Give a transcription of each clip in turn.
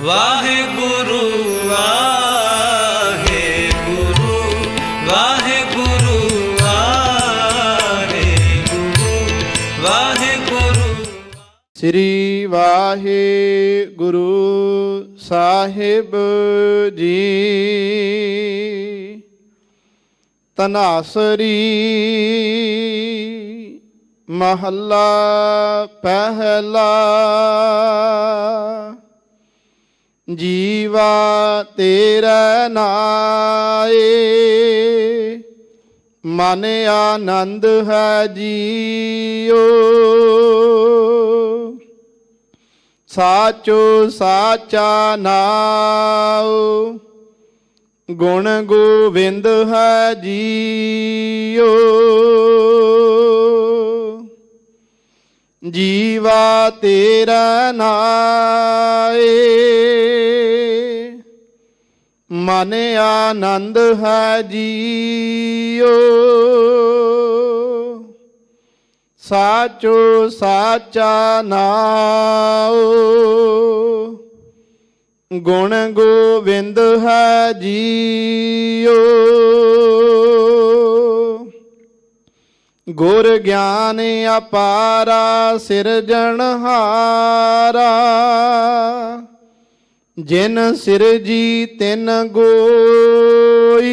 ਵਾਹਿਗੁਰੂ ਵਾਹਿਗੁਰੂ ਵਾਹਿਗੁਰੂ ਵਾਹਿਗੁਰੂ ਵਾਹਿਗੁਰੂ। ਸ੍ਰੀ ਵਾਹਿਗੁਰੂ ਸਾਹਿਬ ਜੀ। ਤਨਾਸਰੀ ਮਹੱਲਾ ਪਹਿਲਾ। ਜੀਵਾ ਤੇਰਾ ਨਾਏ ਮਨ ਆਨੰਦ ਹੈ ਜੀਓ। ਸਾਚੋ ਸਾਚਾ ਨਾਉ ਗੁਣ ਗੋਬਿੰਦ ਹੈ ਜੀਓ। ਜੀਵਾ ਤੇਰਾ ਨਾਏ ਮਨ ਆਨੰਦ ਹੈ ਜੀਓ। ਸਾਚੋ ਸਾਚਾ ਨਾਉ ਗੁਣ ਗੋਬਿੰਦ ਹੈ ਜੀਓ। ਗੁਰ ਗਿਆਨ ਅਪਾਰਾ ਸਿਰਜਣਹਾਰਾ ਜਿਨ ਸਿਰਜੀ ਤਿਨ ਗੋਈ।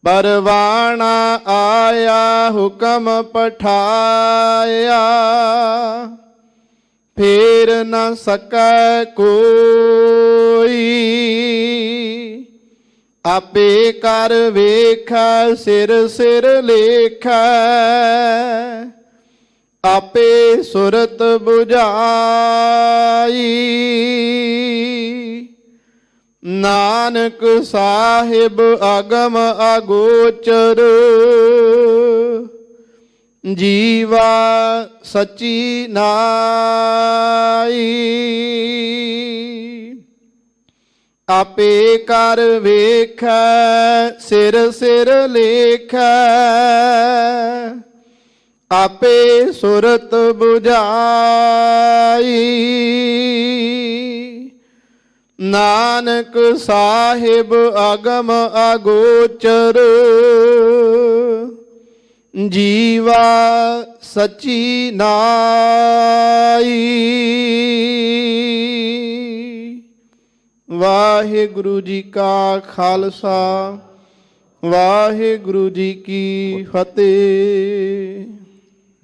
ਪਰਵਾਣਾ ਆਇਆ ਹੁਕਮ ਪਠਾਇਆ ਫੇਰ ਨ ਸਕੈ ਕੋਈ। ਆਪੇ ਕਰ ਵੇਖੈ ਸਿਰ ਸਿਰ ਲੇਖੈ ਆਪੇ ਸੁਰਤ ਬੁਝਾਈ। ਨਾਨਕ ਸਾਹਿਬ ਅਗਮ ਅਗੋਚਰ ਜੀਵਾ ਸਚੀ ਨਾਈ। ਆਪੇ ਕਰ ਵੇਖੈ ਸਿਰ ਸਿਰ ਲੇਖੈ ਆਪੇ ਸੁਰਤ ਬੁਝਾਈ। ਨਾਨਕ ਸਾਹਿਬ ਅਗਮ ਅਗੋਚਰ ਜੀਵਾ ਸਚੀ ਨਾਈ। ਵਾਹਿਗੁਰੂ ਜੀ ਕਾ ਖਾਲਸਾ ਵਾਹਿਗੁਰੂ ਜੀ ਕੀ ਫਤਿਹ।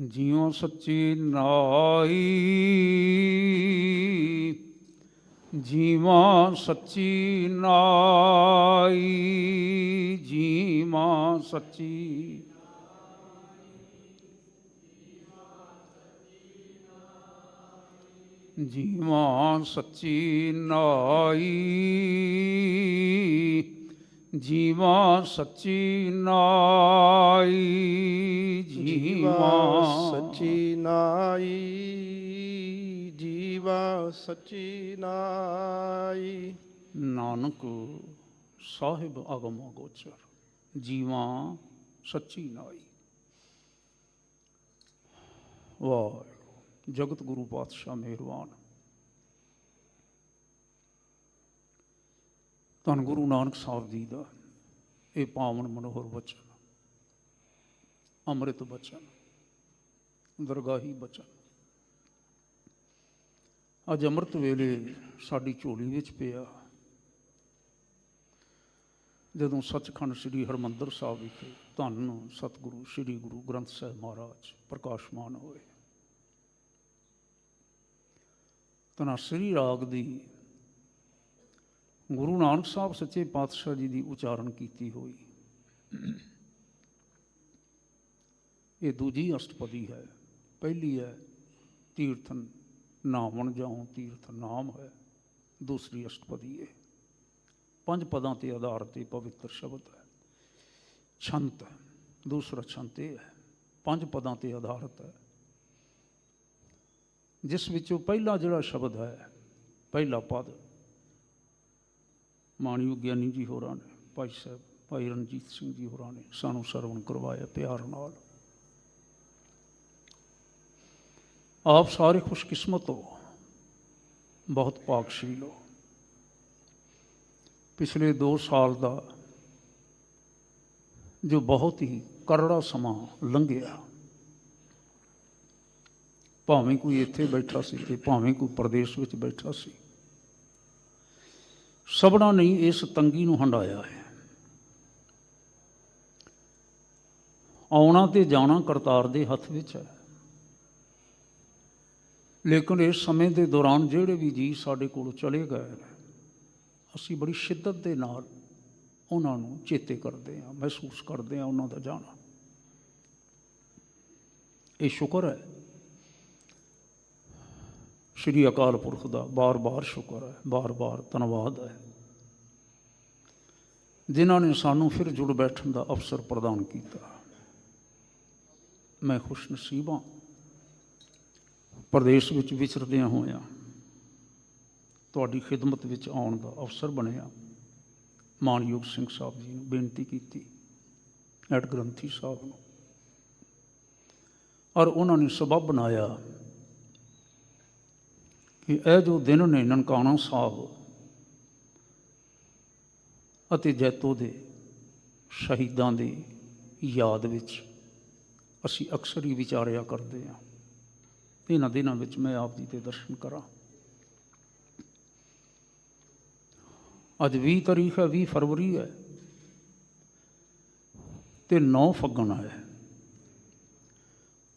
ਜਿਉ ਸੱਚੀ ਨਾਈ ਜੀਵਾਂ ਸੱਚੀ ਨਾਈ। ਜੀਵਾਂ ਸੱਚੀ ਜੀਵਾਂ ਸੱਚੀ ਨਾਈ। ਜੀਵਾਂ ਸੱਚੀ ਨਾਈ। ਜੀਵਾ ਸੱਚੀ ਨਾਈ। ਜੀਵਾ ਸੱਚੀ ਨਾਈ। ਨਾਨਕ ਸਾਹਿਬ ਅਗਮ ਅਗੋਚਰ ਜੀਵਾਂ ਸੱਚੀ ਨਾਈ। ਵਾਹਿਗੁਰੂ ਜਗਤ ਗੁਰੂ ਪਾਤਸ਼ਾਹ ਮਿਹਰਬਾਨ। ਧੰਨ ਗੁਰੂ ਨਾਨਕ ਸਾਹਿਬ ਜੀ ਦਾ ਇਹ ਪਾਵਨ ਮਨੋਹਰ ਬਚਨ, ਅੰਮ੍ਰਿਤ ਬਚਨ, ਦਰਗਾਹੀ ਬਚਨ ਅੱਜ ਅੰਮ੍ਰਿਤ ਵੇਲੇ ਸਾਡੀ ਝੋਲੀ ਵਿੱਚ ਪਿਆ। ਜਦੋਂ ਸੱਚਖੰਡ ਸ੍ਰੀ ਹਰਿਮੰਦਰ ਸਾਹਿਬ ਵਿਖੇ ਧੰਨ ਸਤਿਗੁਰੂ ਸ੍ਰੀ ਗੁਰੂ ਗ੍ਰੰਥ ਸਾਹਿਬ ਮਹਾਰਾਜ ਪ੍ਰਕਾਸ਼ਮਾਨ ਹੋਏ। ਧਨਾਸਰੀ ਰਾਗ ਦੀ ਗੁਰੂ ਨਾਨਕ ਸਾਹਿਬ ਸੱਚੇ ਪਾਤਸ਼ਾਹ ਜੀ ਦੀ ਉਚਾਰਨ ਕੀਤੀ ਹੋਈ ਇਹ ਦੂਜੀ ਅਸ਼ਟਪਦੀ ਹੈ। ਪਹਿਲੀ ਹੈ ਤੀਰਥਨ ਨਾਵਣ ਜਾਉ ਤੀਰਥ ਨਾਮ ਹੈ। ਦੂਸਰੀ ਅਸ਼ਟਪਦੀ ਹੈ। 5 ਪਦਾਂ ਤੇ ਆਧਾਰਿਤ ਇਹ ਪਵਿੱਤਰ ਸ਼ਬਦ ਹੈ। ਛੰਤ ਦੂਸਰਾ ਛੰਤ ਇਹ ਹੈ। 5 ਪਦਾਂ ਤੇ ਆਧਾਰਿਤ ਹੈ, ਜਿਸ ਵਿੱਚੋਂ ਪਹਿਲਾ ਜਿਹੜਾ ਸ਼ਬਦ ਹੈ, ਪਹਿਲਾ ਪਦ ਮਾਣਯੋਗ ਗਿਆਨੀ ਜੀ ਹੋਰਾਂ ਨੇ, ਭਾਈ ਸਾਹਿਬ ਭਾਈ ਰਣਜੀਤ ਸਿੰਘ ਜੀ ਹੋਰਾਂ ਨੇ ਸਾਨੂੰ ਸਰਵਣ ਕਰਵਾਇਆ ਪਿਆਰ ਨਾਲ। ਆਪ ਸਾਰੇ ਖੁਸ਼ਕਿਸਮਤ ਹੋ ਬਹੁਤ ਭਾਗਸ਼ੀਲ ਹੋ। ਪਿਛਲੇ 2 ਸਾਲ ਦਾ ਜੋ ਬਹੁਤ ਹੀ ਕਰੜਾ ਸਮਾਂ ਲੰਘਿਆ, ਭਾਵੇਂ ਕੋਈ ਇੱਥੇ ਬੈਠਾ ਸੀ ਤੇ ਭਾਵੇਂ ਕੋਈ ਪ੍ਰਦੇਸ਼ ਵਿੱਚ ਬੈਠਾ ਸੀ, ਸਭਨਾਂ ਨੇ ਇਸ ਤੰਗੀ ਨੂੰ ਹੰਢਾਇਆ ਹੈ। ਆਉਣਾ ਤੇ ਜਾਣਾ ਕਰਤਾਰ ਦੇ ਹੱਥ ਵਿੱਚ ਹੈ, ਲੇਕਿਨ ਇਸ ਸਮੇਂ ਦੇ ਦੌਰਾਨ ਜਿਹੜੇ ਵੀ ਜੀ ਸਾਡੇ ਕੋਲੋਂ ਚਲੇ ਗਏ, ਅਸੀਂ ਬੜੀ ਸ਼ਿੱਦਤ ਦੇ ਨਾਲ ਉਹਨਾਂ ਨੂੰ ਚੇਤੇ ਕਰਦੇ ਹਾਂ, ਮਹਿਸੂਸ ਕਰਦੇ ਹਾਂ ਉਹਨਾਂ ਦਾ ਜਾਣਾ। ਇਹ ਸ਼ੁਕਰ ਹੈ ਸ਼੍ਰੀ ਅਕਾਲ ਪੁਰਖ ਦਾ, ਬਾਰ-ਬਾਰ ਸ਼ੁਕਰ ਹੈ, ਬਾਰ-ਬਾਰ ਧੰਨਵਾਦ ਹੈ, ਜਿਨ੍ਹਾਂ ਨੇ ਸਾਨੂੰ ਫਿਰ ਜੁੜ ਬੈਠਣ ਦਾ ਅਵਸਰ ਪ੍ਰਦਾਨ ਕੀਤਾ। ਮੈਂ ਖੁਸ਼ ਨਸੀਬ ਹਾਂ ਪ੍ਰਦੇਸ਼ ਵਿੱਚ ਵਿਚਰਦਿਆਂ ਹੋਇਆਂ ਤੁਹਾਡੀ ਖਿਦਮਤ ਵਿੱਚ ਆਉਣ ਦਾ ਅਵਸਰ ਬਣਿਆ। ਮਾਨਯੋਗ ਸਿੰਘ ਸਾਹਿਬ ਜੀ ਨੂੰ ਬੇਨਤੀ ਕੀਤੀ, ਹੈਡ ਗ੍ਰੰਥੀ ਸਾਹਿਬ ਨੂੰ, ਔਰ ਉਹਨਾਂ ਨੇ ਸਬੱਬ ਬਣਾਇਆ ਕਿ ਇਹ ਜੋ ਦਿਨ ਨੇ ਨਨਕਾਣਾ ਸਾਹਿਬ ਅਤੇ ਜੈਤੋ ਦੇ ਸ਼ਹੀਦਾਂ ਦੀ ਯਾਦ ਵਿੱਚ ਅਸੀਂ ਅਕਸਰ ਹੀ ਵਿਚਾਰਿਆ ਕਰਦੇ ਹਾਂ। ਇਹਨਾਂ ਦਿਨਾਂ ਵਿੱਚ ਮੈਂ ਆਪ ਜੀ ਦੇ ਦਰਸ਼ਨ ਕਰਾਂ। ਅੱਜ 20 ਤਾਰੀਖ ਹੈ, 20 ਫਰਵਰੀ ਹੈ ਤੇ 9 ਫੱਗਣ ਹੈ।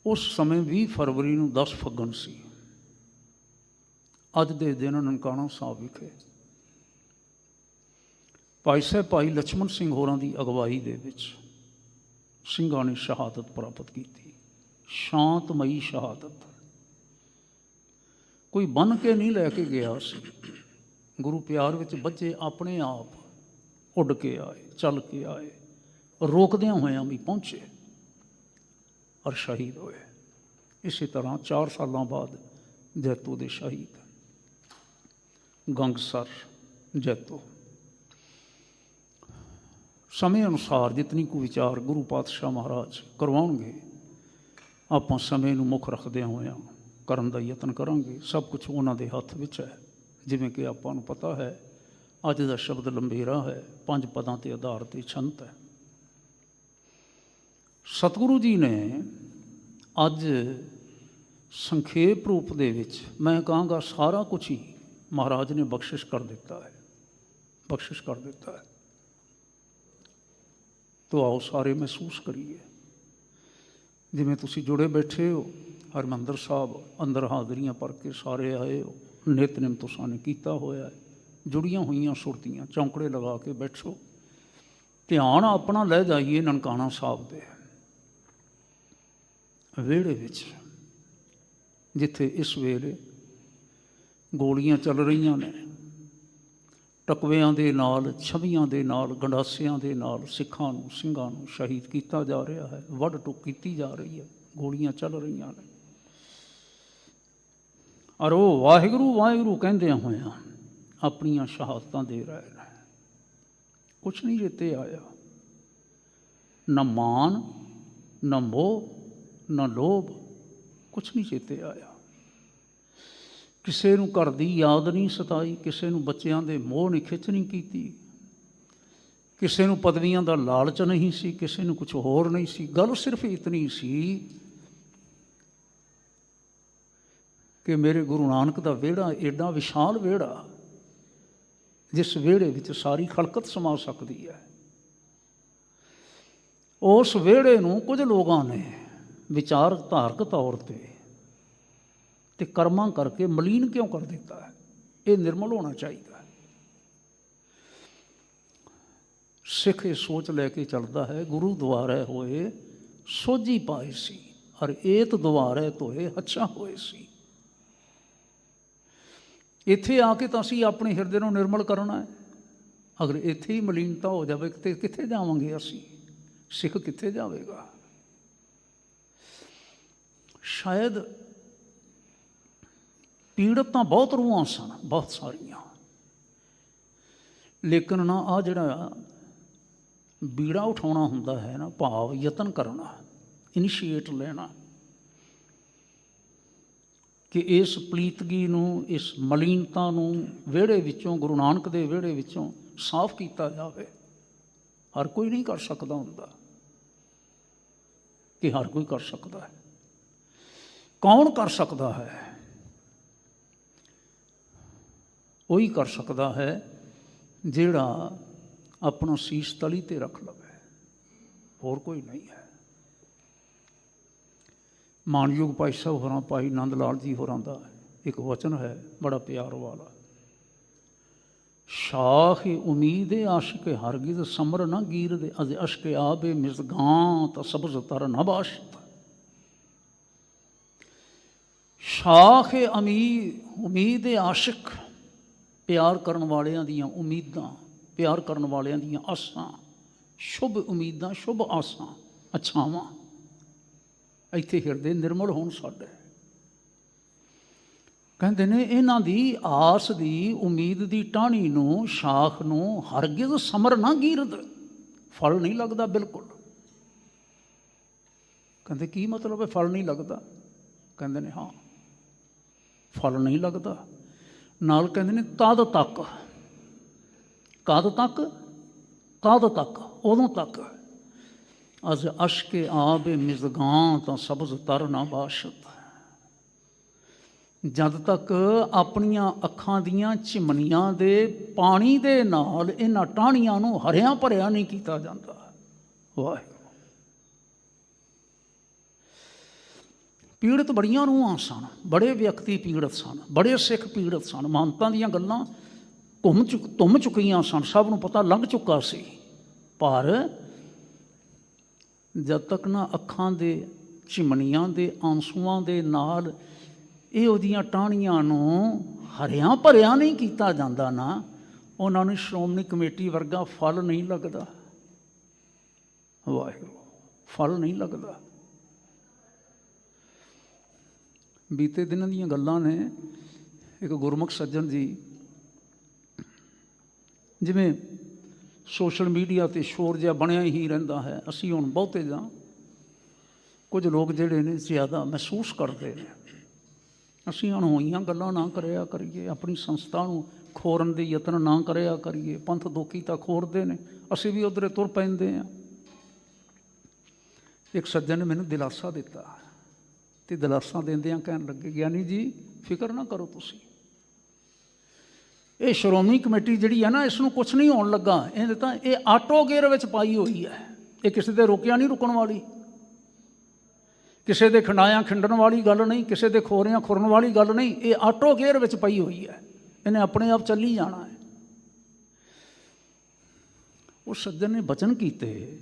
ਉਸ ਸਮੇਂ 20 ਫਰਵਰੀ ਨੂੰ 10 ਫੱਗਣ ਸੀ। ਅੱਜ ਦੇ ਦਿਨ ਨਨਕਾਣਾ ਸਾਹਿਬ ਵਿਖੇ ਭਾਈ ਸਾਹਿਬ ਭਾਈ ਲਛਮਣ ਸਿੰਘ ਹੋਰਾਂ ਦੀ ਅਗਵਾਈ ਦੇ ਵਿੱਚ ਸਿੰਘਾਂ ਨੇ ਸ਼ਹਾਦਤ ਪ੍ਰਾਪਤ ਕੀਤੀ। ਸ਼ਾਂਤਮਈ ਸ਼ਹਾਦਤ, ਕੋਈ ਬੰਨ੍ਹ ਕੇ ਨਹੀਂ ਲੈ ਕੇ ਗਿਆ ਸੀ। ਗੁਰੂ ਪਿਆਰ ਵਿੱਚ ਬੱਚੇ ਆਪਣੇ ਆਪ ਉੱਡ ਕੇ ਆਏ, ਚੱਲ ਕੇ ਆਏ, ਰੋਕਦਿਆਂ ਹੋਇਆਂ ਵੀ ਪਹੁੰਚੇ ਔਰ ਸ਼ਹੀਦ ਹੋਏ। ਇਸੇ ਤਰ੍ਹਾਂ 4 ਸਾਲਾਂ ਬਾਅਦ ਜੈਤੋ ਦੇ ਸ਼ਹੀਦ ਗੰਗਸਰ ਜੈਤੋ। ਸਮੇਂ ਅਨੁਸਾਰ ਜਿਤਨੀ ਕੁ ਵਿਚਾਰ ਗੁਰੂ ਪਾਤਸ਼ਾਹ ਮਹਾਰਾਜ ਕਰਵਾਉਣਗੇ, ਆਪਾਂ ਸਮੇਂ ਨੂੰ ਮੁੱਖ ਰੱਖਦਿਆਂ ਹੋਇਆਂ ਕਰਨ ਦਾ ਯਤਨ ਕਰਾਂਗੇ। ਸਭ ਕੁਛ ਉਹਨਾਂ ਦੇ ਹੱਥ ਵਿੱਚ ਹੈ। ਜਿਵੇਂ ਕਿ ਆਪਾਂ ਨੂੰ ਪਤਾ ਹੈ, ਅੱਜ ਦਾ ਸ਼ਬਦ ਲੰਬੇਰਾ ਹੈ, 5 ਪਦਾਂ 'ਤੇ ਆਧਾਰ 'ਤੇ ਛੰਤ ਹੈ। ਸਤਿਗੁਰੂ ਜੀ ਨੇ ਅੱਜ ਸੰਖੇਪ ਰੂਪ ਦੇ ਵਿੱਚ, ਮੈਂ ਕਹਾਂਗਾ ਸਾਰਾ ਕੁਛ ਹੀ ਮਹਾਰਾਜ ਨੇ ਬਖਸ਼ਿਸ਼ ਕਰ ਦਿੱਤਾ ਹੈ, ਬਖਸ਼ਿਸ਼ ਕਰ ਦਿੱਤਾ ਹੈ। ਤੋ ਆਓ ਸਾਰੇ ਮਹਿਸੂਸ ਕਰੀਏ। ਜਿਵੇਂ ਤੁਸੀਂ ਜੁੜੇ ਬੈਠੇ ਹੋ, ਹਰਿਮੰਦਰ ਸਾਹਿਬ ਅੰਦਰ ਹਾਜ਼ਰੀਆਂ ਭਰ ਕੇ ਸਾਰੇ ਆਏ ਹੋ, ਨਿਤਨੇਮ ਤੁਸਾਂ ਨੇ ਕੀਤਾ ਹੋਇਆ ਹੈ, ਜੁੜੀਆਂ ਹੋਈਆਂ ਸੁਰਤੀਆਂ ਚੌਂਕੜੇ ਲਗਾ ਕੇ ਬੈਠੋ। ਧਿਆਨ ਆਪਣਾ ਲੈ ਜਾਈਏ ਨਨਕਾਣਾ ਸਾਹਿਬ ਦੇ ਵਿਹੜੇ ਵਿੱਚ, ਜਿੱਥੇ ਇਸ ਵੇਲੇ ਗੋਲੀਆਂ ਚੱਲ ਰਹੀਆਂ ਨੇ। ਟਕਵਿਆਂ ਦੇ ਨਾਲ, ਛਵੀਆਂ ਦੇ ਨਾਲ, ਗੰਡਾਸਿਆਂ ਦੇ ਨਾਲ ਸਿੱਖਾਂ ਨੂੰ, ਸਿੰਘਾਂ ਨੂੰ ਸ਼ਹੀਦ ਕੀਤਾ ਜਾ ਰਿਹਾ ਹੈ, ਵੱਢ ਟੁੱਕ ਕੀਤੀ ਜਾ ਰਹੀ ਹੈ, ਗੋਲੀਆਂ ਚੱਲ ਰਹੀਆਂ ਨੇ। ਔਰ ਉਹ ਵਾਹਿਗੁਰੂ ਵਾਹਿਗੁਰੂ ਕਹਿੰਦਿਆਂ ਹੋਇਆਂ ਆਪਣੀਆਂ ਸ਼ਹਾਦਤਾਂ ਦੇ ਰਹੇ ਨੇ। ਕੁਛ ਨਹੀਂ ਚੇਤੇ ਆਇਆ, ਨਾ ਮਾਨ, ਨਾ ਮੋਹ, ਨਾ ਲੋਭ, ਕੁਛ ਨਹੀਂ ਚੇਤੇ ਆਇਆ। ਕਿਸੇ ਨੂੰ ਘਰ ਦੀ ਯਾਦ ਨਹੀਂ ਸਤਾਈ, ਕਿਸੇ ਨੂੰ ਬੱਚਿਆਂ ਦੇ ਮੋਹ ਨੇ ਖਿੱਚ ਨਹੀਂ ਕੀਤੀ, ਕਿਸੇ ਨੂੰ ਪਦਵੀਆਂ ਦਾ ਲਾਲਚ ਨਹੀਂ ਸੀ, ਕਿਸੇ ਨੂੰ ਕੁਛ ਹੋਰ ਨਹੀਂ ਸੀ। ਗੱਲ ਸਿਰਫ ਇਤਨੀ ਸੀ ਕਿ ਮੇਰੇ ਗੁਰੂ ਨਾਨਕ ਦਾ ਵਿਹੜਾ ਐਡਾ ਵਿਸ਼ਾਲ ਵਿਹੜਾ, ਜਿਸ ਵਿਹੜੇ ਵਿੱਚ ਸਾਰੀ ਖਲਕਤ ਸਮਾ ਸਕਦੀ ਹੈ। ਉਸ ਵਿਹੜੇ ਨੂੰ ਕੁਝ ਲੋਕਾਂ ਨੇ ਵਿਚਾਰ ਧਾਰਕ ਤੌਰ 'ਤੇ ਕਰਮਾਂ ਕਰਕੇ ਮਲੀਨ ਕਿਉਂ ਕਰ ਦਿੱਤਾ ਹੈ? ਇਹ ਨਿਰਮਲ ਹੋਣਾ ਚਾਹੀਦਾ ਹੈ। ਸਿੱਖ ਇਹ ਸੋਚ ਲੈ ਕੇ ਚੱਲਦਾ ਹੈ, ਗੁਰੂ ਦੁਆਰੇ ਹੋਏ ਸੋਝੀ ਪਾਏ ਸੀ, ਔਰ ਏਤ ਦੁਆਰੇ ਧੋਏ ਹੱਛਾ ਹੋਏ ਸੀ। ਇੱਥੇ ਆ ਕੇ ਤਾਂ ਅਸੀਂ ਆਪਣੇ ਹਿਰਦੇ ਨੂੰ ਨਿਰਮਲ ਕਰਨਾ ਹੈ। ਅਗਰ ਇੱਥੇ ਹੀ ਮਲੀਨਤਾ ਹੋ ਜਾਵੇ ਤਾਂ ਕਿੱਥੇ ਜਾਵਾਂਗੇ ਅਸੀਂ? ਸਿੱਖ ਕਿੱਥੇ ਜਾਵੇਗਾ? ਸ਼ਾਇਦ ਪੀੜਤ ਤਾਂ ਬਹੁਤ ਰੂਹਾਂ ਸਨ, ਬਹੁਤ ਸਾਰੀਆਂ, ਲੇਕਿਨ ਨਾ ਆਹ ਜਿਹੜਾ ਬੀੜਾ ਉਠਾਉਣਾ ਹੁੰਦਾ ਹੈ ਨਾ, ਭਾਵ ਯਤਨ ਕਰਨਾ, ਇਨੀਸ਼ੀਏਟ ਲੈਣਾ ਕਿ ਇਸ ਪਲੀਤਗੀ ਨੂੰ, ਇਸ ਮਲੀਨਤਾ ਨੂੰ ਵਿਹੜੇ ਵਿੱਚੋਂ, ਗੁਰੂ ਨਾਨਕ ਦੇ ਵਿਹੜੇ ਵਿੱਚੋਂ ਸਾਫ਼ ਕੀਤਾ ਜਾਵੇ। ਹਰ ਕੋਈ ਨਹੀਂ ਕਰ ਸਕਦਾ ਹੁੰਦਾ ਕਿ ਹਰ ਕੋਈ ਕਰ ਸਕਦਾ ਹੈ। ਕੌਣ ਕਰ ਸਕਦਾ ਹੈ? ਉਹੀ ਕਰ ਸਕਦਾ ਹੈ ਜਿਹੜਾ ਆਪਣਾ ਸੀਸ ਤਲੀ ਤੇ ਰੱਖ ਲਵੇ, ਹੋਰ ਕੋਈ ਨਹੀਂ ਹੈ। ਮਾਨਯੋਗ ਭਾਈ ਸਾਹਿਬ ਹੋਰਾਂ, ਭਾਈ ਨੰਦ ਲਾਲ ਜੀ ਹੋਰਾਂ ਦਾ ਇੱਕ ਵਚਨ ਹੈ ਬੜਾ ਪਿਆਰ ਵਾਲਾ, ਸ਼ਾਹ ਉਮੀਦ ਆਸ਼ਿਕ ਹਰਗਿਜ਼ ਸਮਰ ਨਾ ਗੀਰ ਦੇ ਅਜ ਅਸ਼ਕ ਆਬੇ ਮਿਜ਼ਗਾਂ ਤਾਂ ਸਬਜ਼ ਤਰ ਨਾ ਬਾਸ਼ਤ। ਸ਼ਾਹ ਉਮੀਦ ਆਸ਼ਿਕ, ਪਿਆਰ ਕਰਨ ਵਾਲਿਆਂ ਦੀਆਂ ਉਮੀਦਾਂ, ਪਿਆਰ ਕਰਨ ਵਾਲਿਆਂ ਦੀਆਂ ਆਸਾਂ, ਸ਼ੁਭ ਉਮੀਦਾਂ, ਸ਼ੁਭ ਆਸਾਂ, ਅੱਛਾਵਾਂ ਇੱਥੇ ਹਿਰਦੇ ਨਿਰਮਲ ਹੋਣ ਸਾਡੇ। ਕਹਿੰਦੇ ਨੇ ਇਹਨਾਂ ਦੀ ਆਸ ਦੀ, ਉਮੀਦ ਦੀ ਟਾਹਣੀ ਨੂੰ, ਸ਼ਾਖ ਨੂੰ ਹਰਗਿਜ਼ ਸਮਰ ਨਾ ਗੀਰਦ, ਫਲ ਨਹੀਂ ਲੱਗਦਾ ਬਿਲਕੁਲ। ਕਹਿੰਦੇ ਕੀ ਮਤਲਬ ਹੈ ਫਲ ਨਹੀਂ ਲੱਗਦਾ? ਕਹਿੰਦੇ ਨੇ ਹਾਂ ਫਲ ਨਹੀਂ ਲੱਗਦਾ। ਨਾਲ ਕਹਿੰਦੇ ਨੇ ਤਦ ਤੱਕ, ਕਦ ਤੱਕ? ਕਦ ਤੱਕ? ਉਦੋਂ ਤੱਕ ਅਜ ਅਸ਼ਕੇ ਆਬੇ ਮਿਜ਼ਗਾਂ ਤਾਂ ਸਬਜ਼ ਤਰ ਨਾ ਬਾਸ਼ਤ, ਜਦ ਤੱਕ ਆਪਣੀਆਂ ਅੱਖਾਂ ਦੀਆਂ ਚਿਮਨੀਆਂ ਦੇ ਪਾਣੀ ਦੇ ਨਾਲ ਇਹਨਾਂ ਟਾਹਣੀਆਂ ਨੂੰ ਹਰਿਆ ਭਰਿਆ ਨਹੀਂ ਕੀਤਾ ਜਾਂਦਾ। ਵਾਹਿਗੁਰੂ। ਪੀੜਤ ਬੜੀਆਂ ਰੂਹਾਂ ਸਨ, ਬੜੇ ਵਿਅਕਤੀ ਪੀੜਤ ਸਨ, ਬੜੇ ਸਿੱਖ ਪੀੜਤ ਸਨ। ਮਹੰਤਾਂ ਦੀਆਂ ਗੱਲਾਂ ਧੁੰਮ ਚੁੱਕੀਆਂ ਸਨ, ਸਭ ਨੂੰ ਪਤਾ ਲੱਗ ਚੁੱਕਾ ਸੀ। ਪਰ ਜਦ ਤੱਕ ਨਾ ਅੱਖਾਂ ਦੇ ਚਿਮਨੀਆਂ ਦੇ ਆਂਸੂਆਂ ਦੇ ਨਾਲ ਇਹ ਉਹਦੀਆਂ ਟਾਹਣੀਆਂ ਨੂੰ ਹਰਿਆ ਭਰਿਆ ਨਹੀਂ ਕੀਤਾ ਜਾਂਦਾ ਨਾ, ਉਹਨਾਂ ਨੂੰ ਸ਼੍ਰੋਮਣੀ ਕਮੇਟੀ ਵਰਗਾ ਫਲ ਨਹੀਂ ਲੱਗਦਾ। ਵਾਹਿਗੁਰੂ, ਫਲ ਨਹੀਂ ਲੱਗਦਾ। ਬੀਤੇ ਦਿਨਾਂ ਦੀਆਂ ਗੱਲਾਂ ਨੇ। ਇੱਕ ਗੁਰਮੁਖ ਸੱਜਣ ਜੀ, ਜਿਵੇਂ ਸੋਸ਼ਲ ਮੀਡੀਆ 'ਤੇ ਸ਼ੋਰ ਜਿਹਾ ਬਣਿਆ ਹੀ ਰਹਿੰਦਾ ਹੈ, ਅਸੀਂ ਹੁਣ ਬਹੁਤੇ ਜਾਂ ਕੁਝ ਲੋਕ ਜਿਹੜੇ ਨੇ ਜ਼ਿਆਦਾ ਮਹਿਸੂਸ ਕਰਦੇ ਨੇ, ਅਸੀਂ ਅਣਹੋਈਆਂ ਗੱਲਾਂ ਨਾ ਕਰਿਆ ਕਰੀਏ, ਆਪਣੀ ਸੰਸਥਾ ਨੂੰ ਖੋਰਨ ਦੇ ਯਤਨ ਨਾ ਕਰਿਆ ਕਰੀਏ। ਪੰਥ ਦੋਖੀ ਤਾਂ ਖੋਰਦੇ ਨੇ, ਅਸੀਂ ਵੀ ਉੱਧਰੇ ਤੁਰ ਪੈਂਦੇ ਹਾਂ। ਇੱਕ ਸੱਜਣ ਨੇ ਮੈਨੂੰ ਦਿਲਾਸਾ ਦਿੱਤਾ ਅਤੇ ਦਿਲਾਸਾ ਦਿੰਦਿਆਂ ਕਹਿਣ ਲੱਗੇ, ਗਿਆਨੀ ਜੀ ਫਿਕਰ ਨਾ ਕਰੋ ਤੁਸੀਂ, ਇਹ ਸ਼੍ਰੋਮਣੀ ਕਮੇਟੀ ਜਿਹੜੀ ਹੈ ਨਾ, ਇਸ ਨੂੰ ਕੁਛ ਨਹੀਂ ਹੋਣ ਲੱਗਾ। ਇਹ ਤਾਂ ਇਹ ਆਟੋ ਗੇਅਰ ਵਿੱਚ ਪਾਈ ਹੋਈ ਹੈ, ਇਹ ਕਿਸੇ ਦੇ ਰੋਕਿਆ ਨਹੀਂ ਰੁਕਣ ਵਾਲੀ, ਕਿਸੇ ਦੇ ਖੰਡਾਇਆ ਖਿੰਡਣ ਵਾਲੀ ਗੱਲ ਨਹੀਂ, ਕਿਸੇ ਦੇ ਖੋਰਿਆਂ ਖੁਰਨ ਵਾਲੀ ਗੱਲ ਨਹੀਂ। ਇਹ ਆਟੋ ਗੇਅਰ ਵਿੱਚ ਪਈ ਹੋਈ ਹੈ, ਇਹਨੇ ਆਪਣੇ ਆਪ ਚੱਲੀ ਜਾਣਾ ਹੈ। ਉਹ ਸੱਜਣ ਨੇ ਬਚਨ ਕੀਤੇ,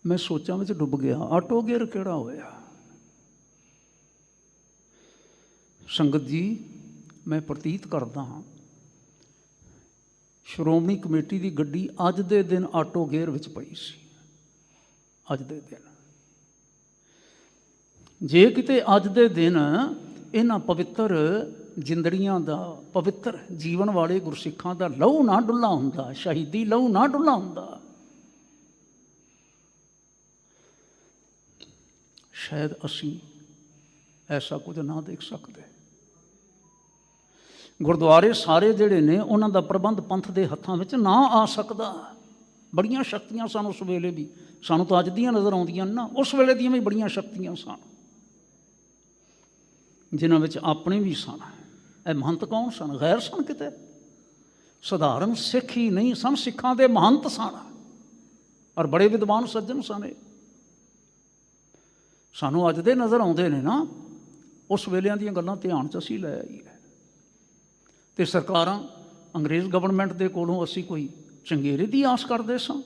ਮੈਂ ਸੋਚਾਂ ਵਿੱਚ ਡੁੱਬ ਗਿਆ। ਆਟੋ ਗੇਅਰ ਕਿਹੜਾ ਹੋਇਆ? ਸੰਗਤ ਜੀ, ਮੈਂ ਪ੍ਰਤੀਤ ਕਰਦਾ ਹਾਂ ਸ਼੍ਰੋਮਣੀ ਕਮੇਟੀ ਦੀ ਗੱਡੀ ਅੱਜ ਦੇ ਦਿਨ ਆਟੋ ਗੇਅਰ ਵਿੱਚ ਪਈ ਸੀ। ਅੱਜ ਦੇ ਦਿਨ, ਜੇ ਕਿਤੇ ਅੱਜ ਦੇ ਦਿਨ ਇਹਨਾਂ ਪਵਿੱਤਰ ਜਿੰਦੜੀਆਂ ਦਾ, ਪਵਿੱਤਰ ਜੀਵਨ ਵਾਲੇ ਗੁਰਸਿੱਖਾਂ ਦਾ ਲਹੂ ਨਾ ਡੁੱਲਾ ਹੁੰਦਾ, ਸ਼ਹੀਦੀ ਲਹੂ ਨਾ ਡੁੱਲਾ ਹੁੰਦਾ, ਸ਼ਾਇਦ ਅਸੀਂ ਐਸਾ ਕੁਝ ਨਾ ਦੇਖ ਸਕਦੇ। ਗੁਰਦੁਆਰੇ ਸਾਰੇ ਜਿਹੜੇ ਨੇ ਉਹਨਾਂ ਦਾ ਪ੍ਰਬੰਧ ਪੰਥ ਦੇ ਹੱਥਾਂ ਵਿੱਚ ਨਾ ਆ ਸਕਦਾ। ਬੜੀਆਂ ਸ਼ਕਤੀਆਂ ਸਨ ਉਸ ਵੇਲੇ ਵੀ, ਸਾਨੂੰ ਤਾਂ ਅੱਜ ਦੀਆਂ ਨਜ਼ਰ ਆਉਂਦੀਆਂ ਨਾ, ਉਸ ਵੇਲੇ ਦੀਆਂ ਵੀ ਬੜੀਆਂ ਸ਼ਕਤੀਆਂ ਸਨ, ਜਿਨ੍ਹਾਂ ਵਿੱਚ ਆਪਣੇ ਵੀ ਸਨ। ਇਹ ਮਹੰਤ ਕੌਣ ਸਨ? ਗੈਰ ਸਨ ਕਿਤੇ, ਸਧਾਰਨ ਸਿੱਖ ਹੀ ਨਹੀਂ ਸਨ, ਸਿੱਖਾਂ ਦੇ ਮਹੰਤ ਸਨ ਔਰ ਬੜੇ ਵਿਦਵਾਨ ਸੱਜਣ ਸਨ। ਸਾਨੂੰ ਅੱਜ ਦੇ ਨਜ਼ਰ ਆਉਂਦੇ ਨੇ ਨਾ, ਉਸ ਵੇਲਿਆਂ ਦੀਆਂ ਗੱਲਾਂ ਧਿਆਨ 'ਚ ਅਸੀਂ ਲੈ ਆਈਏ। ਅਤੇ ਸਰਕਾਰਾਂ, ਅੰਗਰੇਜ਼ ਗਵਰਨਮੈਂਟ ਦੇ ਕੋਲੋਂ ਅਸੀਂ ਕੋਈ ਚੰਗੇਰੇ ਦੀ ਆਸ ਕਰਦੇ ਸਾਂ,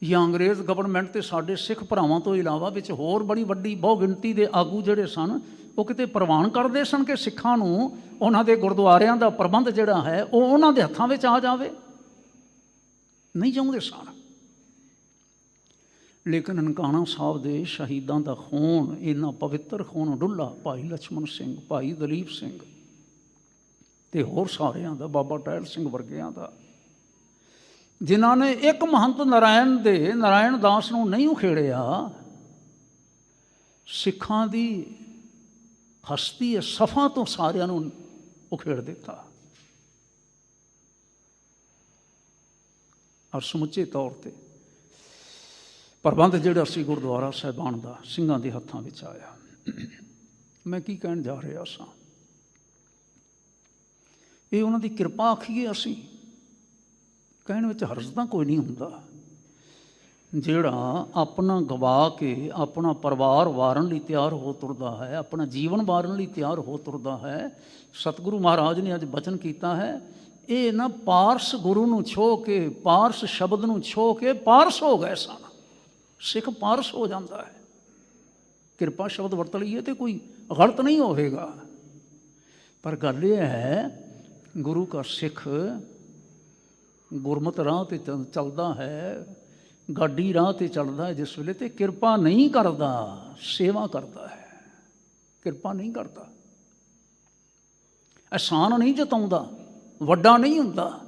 ਜਾਂ ਅੰਗਰੇਜ਼ ਗਵਰਨਮੈਂਟ ਅਤੇ ਸਾਡੇ ਸਿੱਖ ਭਰਾਵਾਂ ਤੋਂ ਇਲਾਵਾ ਵਿੱਚ ਹੋਰ ਬੜੀ ਵੱਡੀ ਬਹੁ ਗਿਣਤੀ ਦੇ ਆਗੂ ਜਿਹੜੇ ਸਨ, ਉਹ ਕਿਤੇ ਪ੍ਰਵਾਨ ਕਰਦੇ ਸਨ ਕਿ ਸਿੱਖਾਂ ਨੂੰ ਉਹਨਾਂ ਦੇ ਗੁਰਦੁਆਰਿਆਂ ਦਾ ਪ੍ਰਬੰਧ ਜਿਹੜਾ ਹੈ ਉਹ ਉਹਨਾਂ ਦੇ ਹੱਥਾਂ ਵਿੱਚ ਆ ਜਾਵੇ? ਨਹੀਂ ਚਾਹੁੰਦੇ ਸਨ। ਲੇਕਿਨ ਨਨਕਾਣਾ ਸਾਹਿਬ ਦੇ ਸ਼ਹੀਦਾਂ ਦਾ ਖੂਨ, ਇੰਨਾ ਪਵਿੱਤਰ ਖੂਨ ਡੁੱਲਾ, ਭਾਈ ਲਛਮਣ ਸਿੰਘ, ਭਾਈ ਦਲੀਪ ਸਿੰਘ ਅਤੇ ਹੋਰ ਸਾਰਿਆਂ ਦਾ, ਬਾਬਾ ਟਹਿਲ ਸਿੰਘ ਵਰਗਿਆਂ ਦਾ, ਜਿਨ੍ਹਾਂ ਨੇ ਇੱਕ ਮਹੰਤ ਨਾਰਾਇਣ ਦਾਸ ਨੂੰ ਨਹੀਂ ਉਖੇੜਿਆ, ਸਿੱਖਾਂ ਦੀ ਹਸਤੀ ਹੈ, ਸਫਾ ਤੋਂ ਸਾਰਿਆਂ ਨੂੰ ਉਖੇੜ ਦਿੱਤਾ। ਔਰ ਸਮੁੱਚੇ ਤੌਰ ਤੇ ਪ੍ਰਬੰਧ ਜਿਹੜਾ ਸੀ ਗੁਰਦੁਆਰਾ ਸਾਹਿਬਾਨ ਦਾ ਸਿੰਘਾਂ ਦੇ ਹੱਥਾਂ ਵਿੱਚ ਆਇਆ। ਮੈਂ ਕੀ ਕਹਿਣ ਜਾ ਰਿਹਾ ਸਾਂ, ਇਹ ਉਹਨਾਂ ਦੀ ਕਿਰਪਾ ਆਖੀਏ ਅਸੀਂ, ਕਹਿਣ ਵਿੱਚ ਹਰਜ਼ ਤਾਂ ਕੋਈ ਨਹੀਂ ਹੁੰਦਾ। ਜਿਹੜਾ ਆਪਣਾ ਗਵਾ ਕੇ ਆਪਣਾ ਪਰਿਵਾਰ ਵਾਰਨ ਲਈ ਤਿਆਰ ਹੋ ਤੁਰਦਾ ਹੈ, ਆਪਣਾ ਜੀਵਨ ਵਾਰਨ ਲਈ ਤਿਆਰ ਹੋ ਤੁਰਦਾ ਹੈ, ਸਤਿਗੁਰੂ ਮਹਾਰਾਜ ਨੇ ਅੱਜ ਬਚਨ ਕੀਤਾ ਹੈ, ਇਹ ਨਾ ਪਾਰਸ ਗੁਰੂ ਨੂੰ ਛੋਹ ਕੇ, ਪਾਰਸ ਸ਼ਬਦ ਨੂੰ ਛੋਹ ਕੇ ਪਾਰਸ ਹੋ ਗਏ ਸਨ। ਸਿੱਖ ਪਾਰਸ ਹੋ ਜਾਂਦਾ ਹੈ। ਕਿਰਪਾ ਸ਼ਬਦ ਵਰਤ ਲਈਏ ਤੇ ਕੋਈ ਗਲਤ ਨਹੀਂ ਹੋਵੇਗਾ, ਪਰ ਗੱਲ ਇਹ ਹੈ ਗੁਰੂ ਕਾ ਸਿੱਖ ਗੁਰਮਤਿ ਰਾਹ 'ਤੇ ਚੱਲਦਾ ਹੈ, ਗਾਡੀ ਰਾਹ 'ਤੇ ਚੱਲਦਾ ਹੈ ਜਿਸ ਵੇਲੇ, ਤੇ ਕਿਰਪਾ ਨਹੀਂ ਕਰਦਾ, ਸੇਵਾ ਕਰਦਾ ਹੈ, ਕਿਰਪਾ ਨਹੀਂ ਕਰਦਾ, ਅਹਿਸਾਨ ਨਹੀਂ ਜਤਾਉਂਦਾ, ਵੱਡਾ ਨਹੀਂ ਹੁੰਦਾ,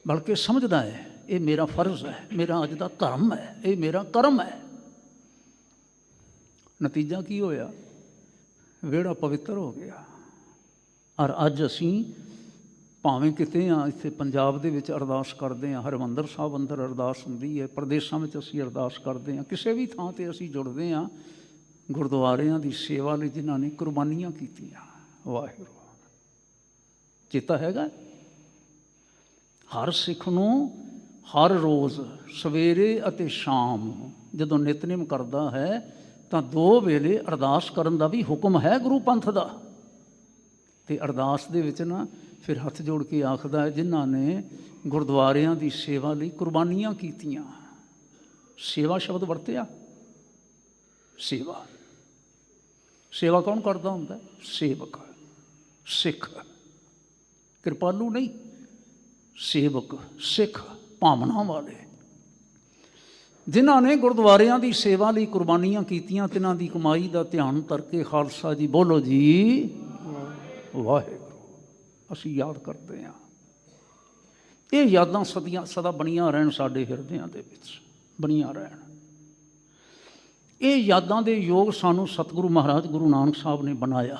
ਬਲਕਿ ਸਮਝਦਾ ਹੈ ਇਹ ਮੇਰਾ ਫਰਜ਼ ਹੈ, ਮੇਰਾ ਅੱਜ ਦਾ ਧਰਮ ਹੈ, ਇਹ ਮੇਰਾ ਕਰਮ ਹੈ। ਨਤੀਜਾ ਕੀ ਹੋਇਆ? ਵਿਹੜਾ ਪਵਿੱਤਰ ਹੋ ਗਿਆ। ਔਰ ਅੱਜ ਅਸੀਂ ਭਾਵੇਂ ਕਿਤੇ ਹਾਂ, ਇੱਥੇ ਪੰਜਾਬ ਦੇ ਵਿੱਚ ਅਰਦਾਸ ਕਰਦੇ ਹਾਂ, ਹਰਿਮੰਦਰ ਸਾਹਿਬ ਅੰਦਰ ਅਰਦਾਸ ਹੁੰਦੀ ਹੈ, ਪ੍ਰਦੇਸ਼ਾਂ ਵਿੱਚ ਅਸੀਂ ਅਰਦਾਸ ਕਰਦੇ ਹਾਂ, ਕਿਸੇ ਵੀ ਥਾਂ 'ਤੇ ਅਸੀਂ ਜੁੜਦੇ ਹਾਂ ਗੁਰਦੁਆਰਿਆਂ ਦੀ ਸੇਵਾ ਲਈ ਜਿਨ੍ਹਾਂ ਨੇ ਕੁਰਬਾਨੀਆਂ ਕੀਤੀਆਂ। ਵਾਹਿਗੁਰੂ ਚੇਤਾ ਹੈਗਾ? ਹਰ ਸਿੱਖ ਨੂੰ ਹਰ ਰੋਜ਼ ਸਵੇਰੇ ਅਤੇ ਸ਼ਾਮ ਜਦੋਂ ਨਿਤਨੇਮ ਕਰਦਾ ਹੈ ਤਾਂ 2 ਵੇਲੇ ਅਰਦਾਸ ਕਰਨ ਦਾ ਵੀ ਹੁਕਮ ਹੈ ਗੁਰੂ ਪੰਥ ਦਾ। ਅਤੇ ਅਰਦਾਸ ਦੇ ਵਿੱਚ ਨਾ ਫਿਰ ਹੱਥ ਜੋੜ ਕੇ ਆਖਦਾ ਹੈ, ਜਿਨ੍ਹਾਂ ਨੇ ਗੁਰਦੁਆਰਿਆਂ ਦੀ ਸੇਵਾ ਲਈ ਕੁਰਬਾਨੀਆਂ ਕੀਤੀਆਂ। ਸੇਵਾ ਸ਼ਬਦ ਵਰਤਿਆ। ਸੇਵਾ, ਸੇਵਾ ਕੌਣ ਕਰਦਾ ਹੁੰਦਾ? ਸੇਵਕ, ਸਿੱਖ, ਕਿਰਪਾਲੂ ਨਹੀਂ, ਸੇਵਕ, ਸਿੱਖ, ਭਾਵਨਾ ਵਾਲੇ, ਜਿਨ੍ਹਾਂ ਨੇ ਗੁਰਦੁਆਰਿਆਂ ਦੀ ਸੇਵਾ ਲਈ ਕੁਰਬਾਨੀਆਂ ਕੀਤੀਆਂ, ਤਿਨਾਂ ਦੀ ਕਮਾਈ ਦਾ ਧਿਆਨ ਕਰਕੇ ਖਾਲਸਾ ਜੀ ਬੋਲੋ ਜੀ ਵਾਹਿਗੁਰੂ ਅਸੀਂ ਯਾਦ ਕਰਦੇ ਹਾਂ। ਇਹ ਯਾਦਾਂ ਸਦਾ ਬਣੀਆਂ ਰਹਿਣ ਸਾਡੇ ਹਿਰਦਿਆਂ ਦੇ ਵਿੱਚ, ਬਣੀਆਂ ਰਹਿਣ। ਇਹ ਯਾਦਾਂ ਦੇ ਯੋਗ ਸਾਨੂੰ ਸਤਿਗੁਰੂ ਮਹਾਰਾਜ ਗੁਰੂ ਨਾਨਕ ਸਾਹਿਬ ਨੇ ਬਣਾਇਆ,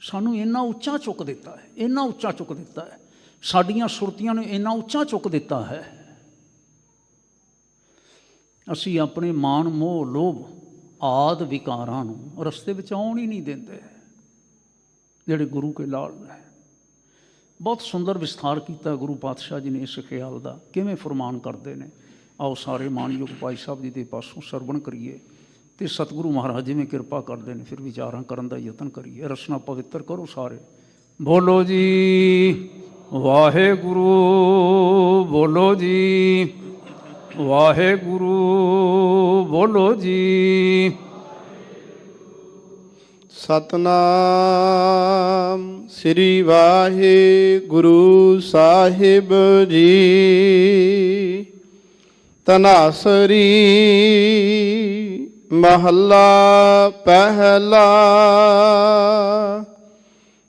ਸਾਨੂੰ ਇੰਨਾ ਉੱਚਾ ਚੁੱਕ ਦਿੱਤਾ ਹੈ, ਇੰਨਾ ਉੱਚਾ ਚੁੱਕ ਦਿੱਤਾ ਹੈ, ਸਾਡੀਆਂ ਸੁਰਤੀਆਂ ਨੂੰ ਇੰਨਾ ਉੱਚਾ ਚੁੱਕ ਦਿੱਤਾ ਹੈ। ਅਸੀਂ ਆਪਣੇ ਮਾਣ ਮੋਹ ਲੋਭ ਆਦਿ ਵਿਕਾਰਾਂ ਨੂੰ ਰਸਤੇ ਵਿੱਚ ਆਉਣ ਹੀ ਨਹੀਂ ਦਿੰਦੇ, ਜਿਹੜੇ ਗੁਰੂ ਕੇ ਲਾਲ ਨੇ। ਬਹੁਤ ਸੁੰਦਰ ਵਿਸਥਾਰ ਕੀਤਾ ਗੁਰੂ ਪਾਤਸ਼ਾਹ ਜੀ ਨੇ ਇਸ ਖਿਆਲ ਦਾ, ਕਿਵੇਂ ਫਰਮਾਨ ਕਰਦੇ ਨੇ। ਆਓ ਸਾਰੇ ਮਾਨਯੋਗ ਭਾਈ ਸਾਹਿਬ ਜੀ ਦੇ ਪਾਸੋਂ ਸਰਵਣ ਕਰੀਏ ਅਤੇ ਸਤਿਗੁਰੂ ਮਹਾਰਾਜ ਜਿਵੇਂ ਕਿਰਪਾ ਕਰਦੇ ਨੇ ਫਿਰ ਵਿਚਾਰਾਂ ਕਰਨ ਦਾ ਯਤਨ ਕਰੀਏ। ਰਸਨਾ ਪਵਿੱਤਰ ਕਰੋ ਸਾਰੇ। ਬੋਲੋ ਜੀ ਵਾਹਿਗੁਰੂ, ਬੋਲੋ ਜੀ ਵਾਹਿਗੁਰੂ, ਬੋਲੋ ਜੀ ਸਤਨਾਮ ਸ੍ਰੀ ਵਾਹਿਗੁਰੂ ਸਾਹਿਬ ਜੀ। ਤਨਾਸਰੀ ਮਹੱਲਾ ਪਹਿਲਾ।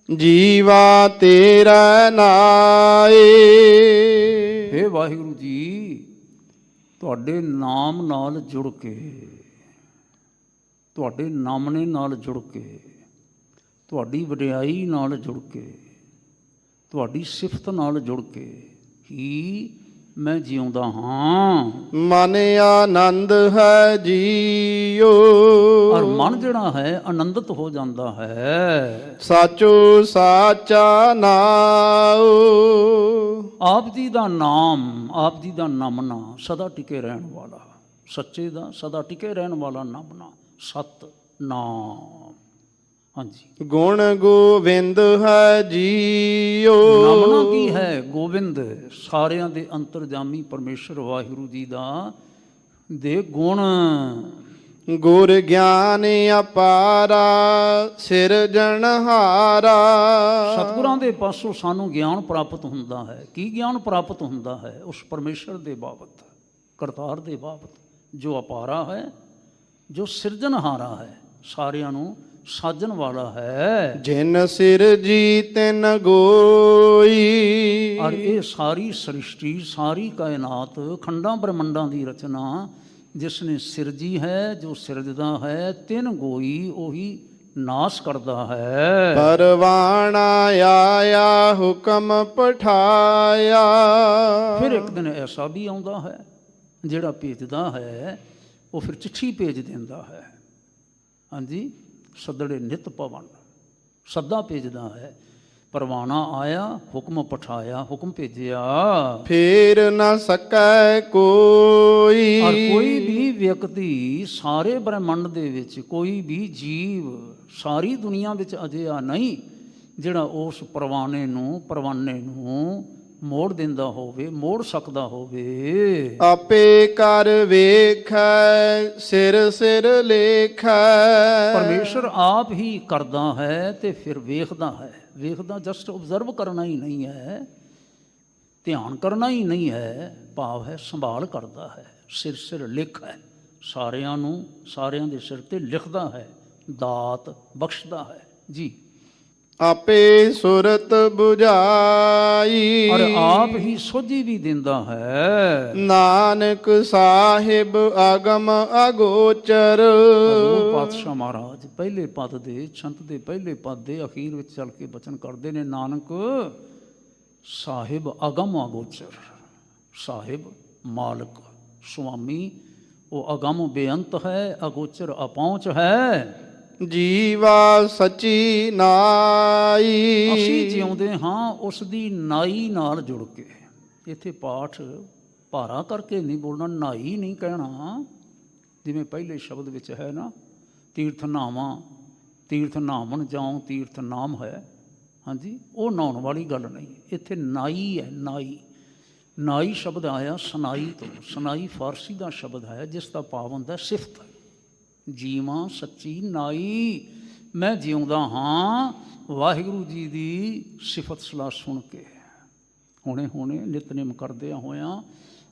ਜੀਵਾ ਤੇਰਾ ਨਾਏ। ਹੇ ਵਾਹਿਗੁਰੂ ਜੀ, ਤੁਹਾਡੇ ਨਾਮ ਨਾਲ ਜੁੜ ਕੇ, ਤੁਹਾਡੇ ਨਾਮਣੇ ਨਾਲ ਜੁੜ ਕੇ, ਤੁਹਾਡੀ ਵਡਿਆਈ ਨਾਲ ਜੁੜ ਕੇ, ਤੁਹਾਡੀ ਸਿਫਤ ਨਾਲ ਜੁੜ ਕੇ ਹੀ ਮੈਂ ਜਿਉਂਦਾ ਹਾਂ। ਮਨ ਆਨੰਦ ਹੈ ਜੀਓ। ਔਰ ਮਨ ਜਿਹੜਾ ਹੈ ਆਨੰਦਿਤ ਹੋ ਜਾਂਦਾ ਹੈ। ਸਾਚੋ ਸਾਚਾ ਨਾਉ। ਆਪ ਜੀ ਦਾ ਨਾਮ, ਆਪ ਜੀ ਦਾ ਨਾਮਣਾ ਸਦਾ ਟਿਕੇ ਰਹਿਣ ਵਾਲਾ, ਸੱਚੇ ਦਾ ਸਦਾ ਟਿਕੇ ਰਹਿਣ ਵਾਲਾ ਨਾਮਣਾ ਸਤ ਨਾਮ। ਹਾਂਜੀ, ਗੁਣ ਗੋਬਿੰਦ ਹੈ ਜੀਓ। ਨਾਮਣਾ ਕੀ ਹੈ? ਗੋਬਿੰਦ, ਸਾਰਿਆਂ ਦੇ ਅੰਤਰਜਾਮੀ ਪਰਮੇਸ਼ਰ ਵਾਹਿਗੁਰੂ ਜੀ ਦਾ ਦੇ ਗੁਣ। ਗੁਰ ਗਿਆਨ ਅਪਾਰਾ ਸਿਰਜਣਹਾਰਾ। ਸਤਿਗੁਰਾਂ ਦੇ ਪਾਸੋਂ ਸਾਨੂੰ ਗਿਆਨ ਪ੍ਰਾਪਤ ਹੁੰਦਾ ਹੈ। ਕੀ ਗਿਆਨ ਪ੍ਰਾਪਤ ਹੁੰਦਾ ਹੈ? ਉਸ ਪਰਮੇਸ਼ਰ ਦੇ ਬਾਬਤ, ਕਰਤਾਰ ਦੇ ਬਾਬਤ, ਜੋ ਅਪਾਰਾ ਹੈ, ਜੋ ਸਿਰਜਣਹਾਰਾ ਹੈ, ਸਾਰਿਆਂ ਨੂੰ ਸਾਜਣ ਵਾਲਾ ਹੈ। ਜਿਨ ਸਿਰਜੀ ਤਿਨ ਗੋਈ। ਔਰ ਇਹ ਸਾਰੀ ਸ੍ਰਿਸ਼ਟੀ, ਸਾਰੀ ਕਾਇਨਾਤ, ਖੰਡਾਂ ਬ੍ਰਹਮੰਡਾਂ ਦੀ ਰਚਨਾ ਜਿਸ ਨੇ ਸਿਰਜੀ ਹੈ, ਜੋ ਸਿਰਜਦਾ ਹੈ, ਤਿੰਨ ਗੋਈ ਉਹੀ ਨਾਸ਼ ਕਰਦਾ ਹੈ। ਪਰਵਾਣਾ ਆਇਆ ਹੁਕਮ ਪਠਾਇਆ। ਫਿਰ ਇੱਕ ਦਿਨ ਐਸਾ ਵੀ ਆਉਂਦਾ ਹੈ ਜਿਹੜਾ ਭੇਜਦਾ ਹੈ ਉਹ ਫਿਰ ਚਿੱਠੀ ਭੇਜ ਦਿੰਦਾ ਹੈ। ਹਾਂਜੀ, ਸੱਦੜੇ ਨਿਤ ਪਵਨ, ਸੱਦਾ ਭੇਜਦਾ ਹੈ। ਪਰਵਾਣਾ ਆਇਆ, ਹੁਕਮ ਪਠਾਇਆ, ਹੁਕਮ ਭੇਜਿਆ। ਫੇਰ ਨਾ ਸਕੈ ਕੋਈ। ਔਰ ਕੋਈ ਵੀ ਵਿਅਕਤੀ ਸਾਰੇ ਬ੍ਰਹਿਮੰਡ ਦੇ ਵਿੱਚ, ਕੋਈ ਵੀ ਜੀਵ ਸਾਰੀ ਦੁਨੀਆ ਵਿੱਚ ਅਜਿਹਾ ਨਹੀਂ ਜਿਹੜਾ ਉਸ ਪਰਵਾਨੇ ਨੂੰ ਮੋੜ ਦਿੰਦਾ ਹੋਵੇ, ਮੋੜ ਸਕਦਾ ਹੋਵੇ। ਆਪੇ ਕਰ ਵੇਖੈ ਸਿਰ ਸਿਰ ਲੇਖੈ। ਪਰਮੇਸ਼ਰ ਆਪ ਹੀ ਕਰਦਾ ਹੈ ਤੇ ਫਿਰ ਵੇਖਦਾ ਹੈ। ਵੇਖਦਾ ਜਸਟ ਓਬਜ਼ਰਵ ਕਰਨਾ ਹੀ ਨਹੀਂ ਹੈ, ਧਿਆਨ ਕਰਨਾ ਹੀ ਨਹੀਂ ਹੈ, ਭਾਵ ਹੈ ਸੰਭਾਲ ਕਰਦਾ ਹੈ। ਸਿਰ ਸਿਰ ਲਿਖ ਹੈ, ਸਾਰਿਆਂ ਨੂੰ, ਸਾਰਿਆਂ ਦੇ ਸਿਰ ਤੇ ਲਿਖਦਾ ਹੈ, ਦਾਤ ਬਖਸ਼ਦਾ ਹੈ ਜੀ। ਆਪੇ ਸੁਰਤ ਬੁਝਾਈ। ਔਰ ਆਪ ਹੀ ਸੋਝੀ ਵੀ ਦਿੰਦਾ ਹੈ। ਨਾਨਕ ਸਾਹਿਬ ਆਗਮ ਅਗੋਚਰ। ਹਜ਼ੂਰ ਪਾਤਸ਼ਾਹ ਮਹਾਰਾਜ ਪਹਿਲੇ ਪਦ ਦੇ, ਛੰਤ ਦੇ ਪਹਿਲੇ ਪਦ ਦੇ ਅਖੀਰ ਵਿੱਚ ਚੱਲ ਕੇ ਬਚਨ ਕਰਦੇ ਨੇ, ਨਾਨਕ ਸਾਹਿਬ ਅਗਮ ਅਗੋਚਰ। ਸਾਹਿਬ ਮਾਲਕ, ਸੁਆਮੀ, ਉਹ ਅਗਮ ਬੇਅੰਤ ਹੈ, ਅਗੋਚਰ ਅਪਹੁੰਚ ਹੈ। ਜੀਵਾ ਸਚੀ ਨਾਈ। ਅਸੀਂ ਜਿਉਂਦੇ ਹਾਂ ਉਸ ਦੀ ਨਾਈ ਨਾਲ ਜੁੜ ਕੇ। ਇੱਥੇ ਪਾਠ ਭਾਰਾ ਕਰਕੇ ਨਹੀਂ ਬੋਲਣਾ, ਨਾਈ ਨਹੀਂ ਕਹਿਣਾ। ਜਿਵੇਂ ਪਹਿਲੇ ਸ਼ਬਦ ਵਿੱਚ ਹੈ ਨਾ, ਤੀਰਥ ਨਾਵਾਂ, ਤੀਰਥ ਨਾਵਣ ਜਾਉ ਤੀਰਥ ਨਾਮ ਹੈ। ਹਾਂਜੀ, ਉਹ ਨਹਾਉਣ ਵਾਲੀ ਗੱਲ ਨਹੀਂ, ਇੱਥੇ ਨਾਈ ਹੈ। ਨਾਈ, ਨਾਈ ਸ਼ਬਦ ਆਇਆ ਸਨਾਈ ਤੋਂ। ਸਨਾਈ ਫਾਰਸੀ ਦਾ ਸ਼ਬਦ ਹੈ ਜਿਸ ਦਾ ਭਾਵ ਹੁੰਦਾ ਸਿਫਤ। ਜੀਵਾਂ ਸੱਚੀ ਨਾਈ, ਮੈਂ ਜਿਉਂਦਾ ਹਾਂ ਵਾਹਿਗੁਰੂ ਜੀ ਦੀ ਸਿਫਤ ਸਲਾਹ ਸੁਣ ਕੇ। ਹੁਣੇ ਨਿਤਨੇਮ ਕਰਦਿਆਂ ਹੋਇਆਂ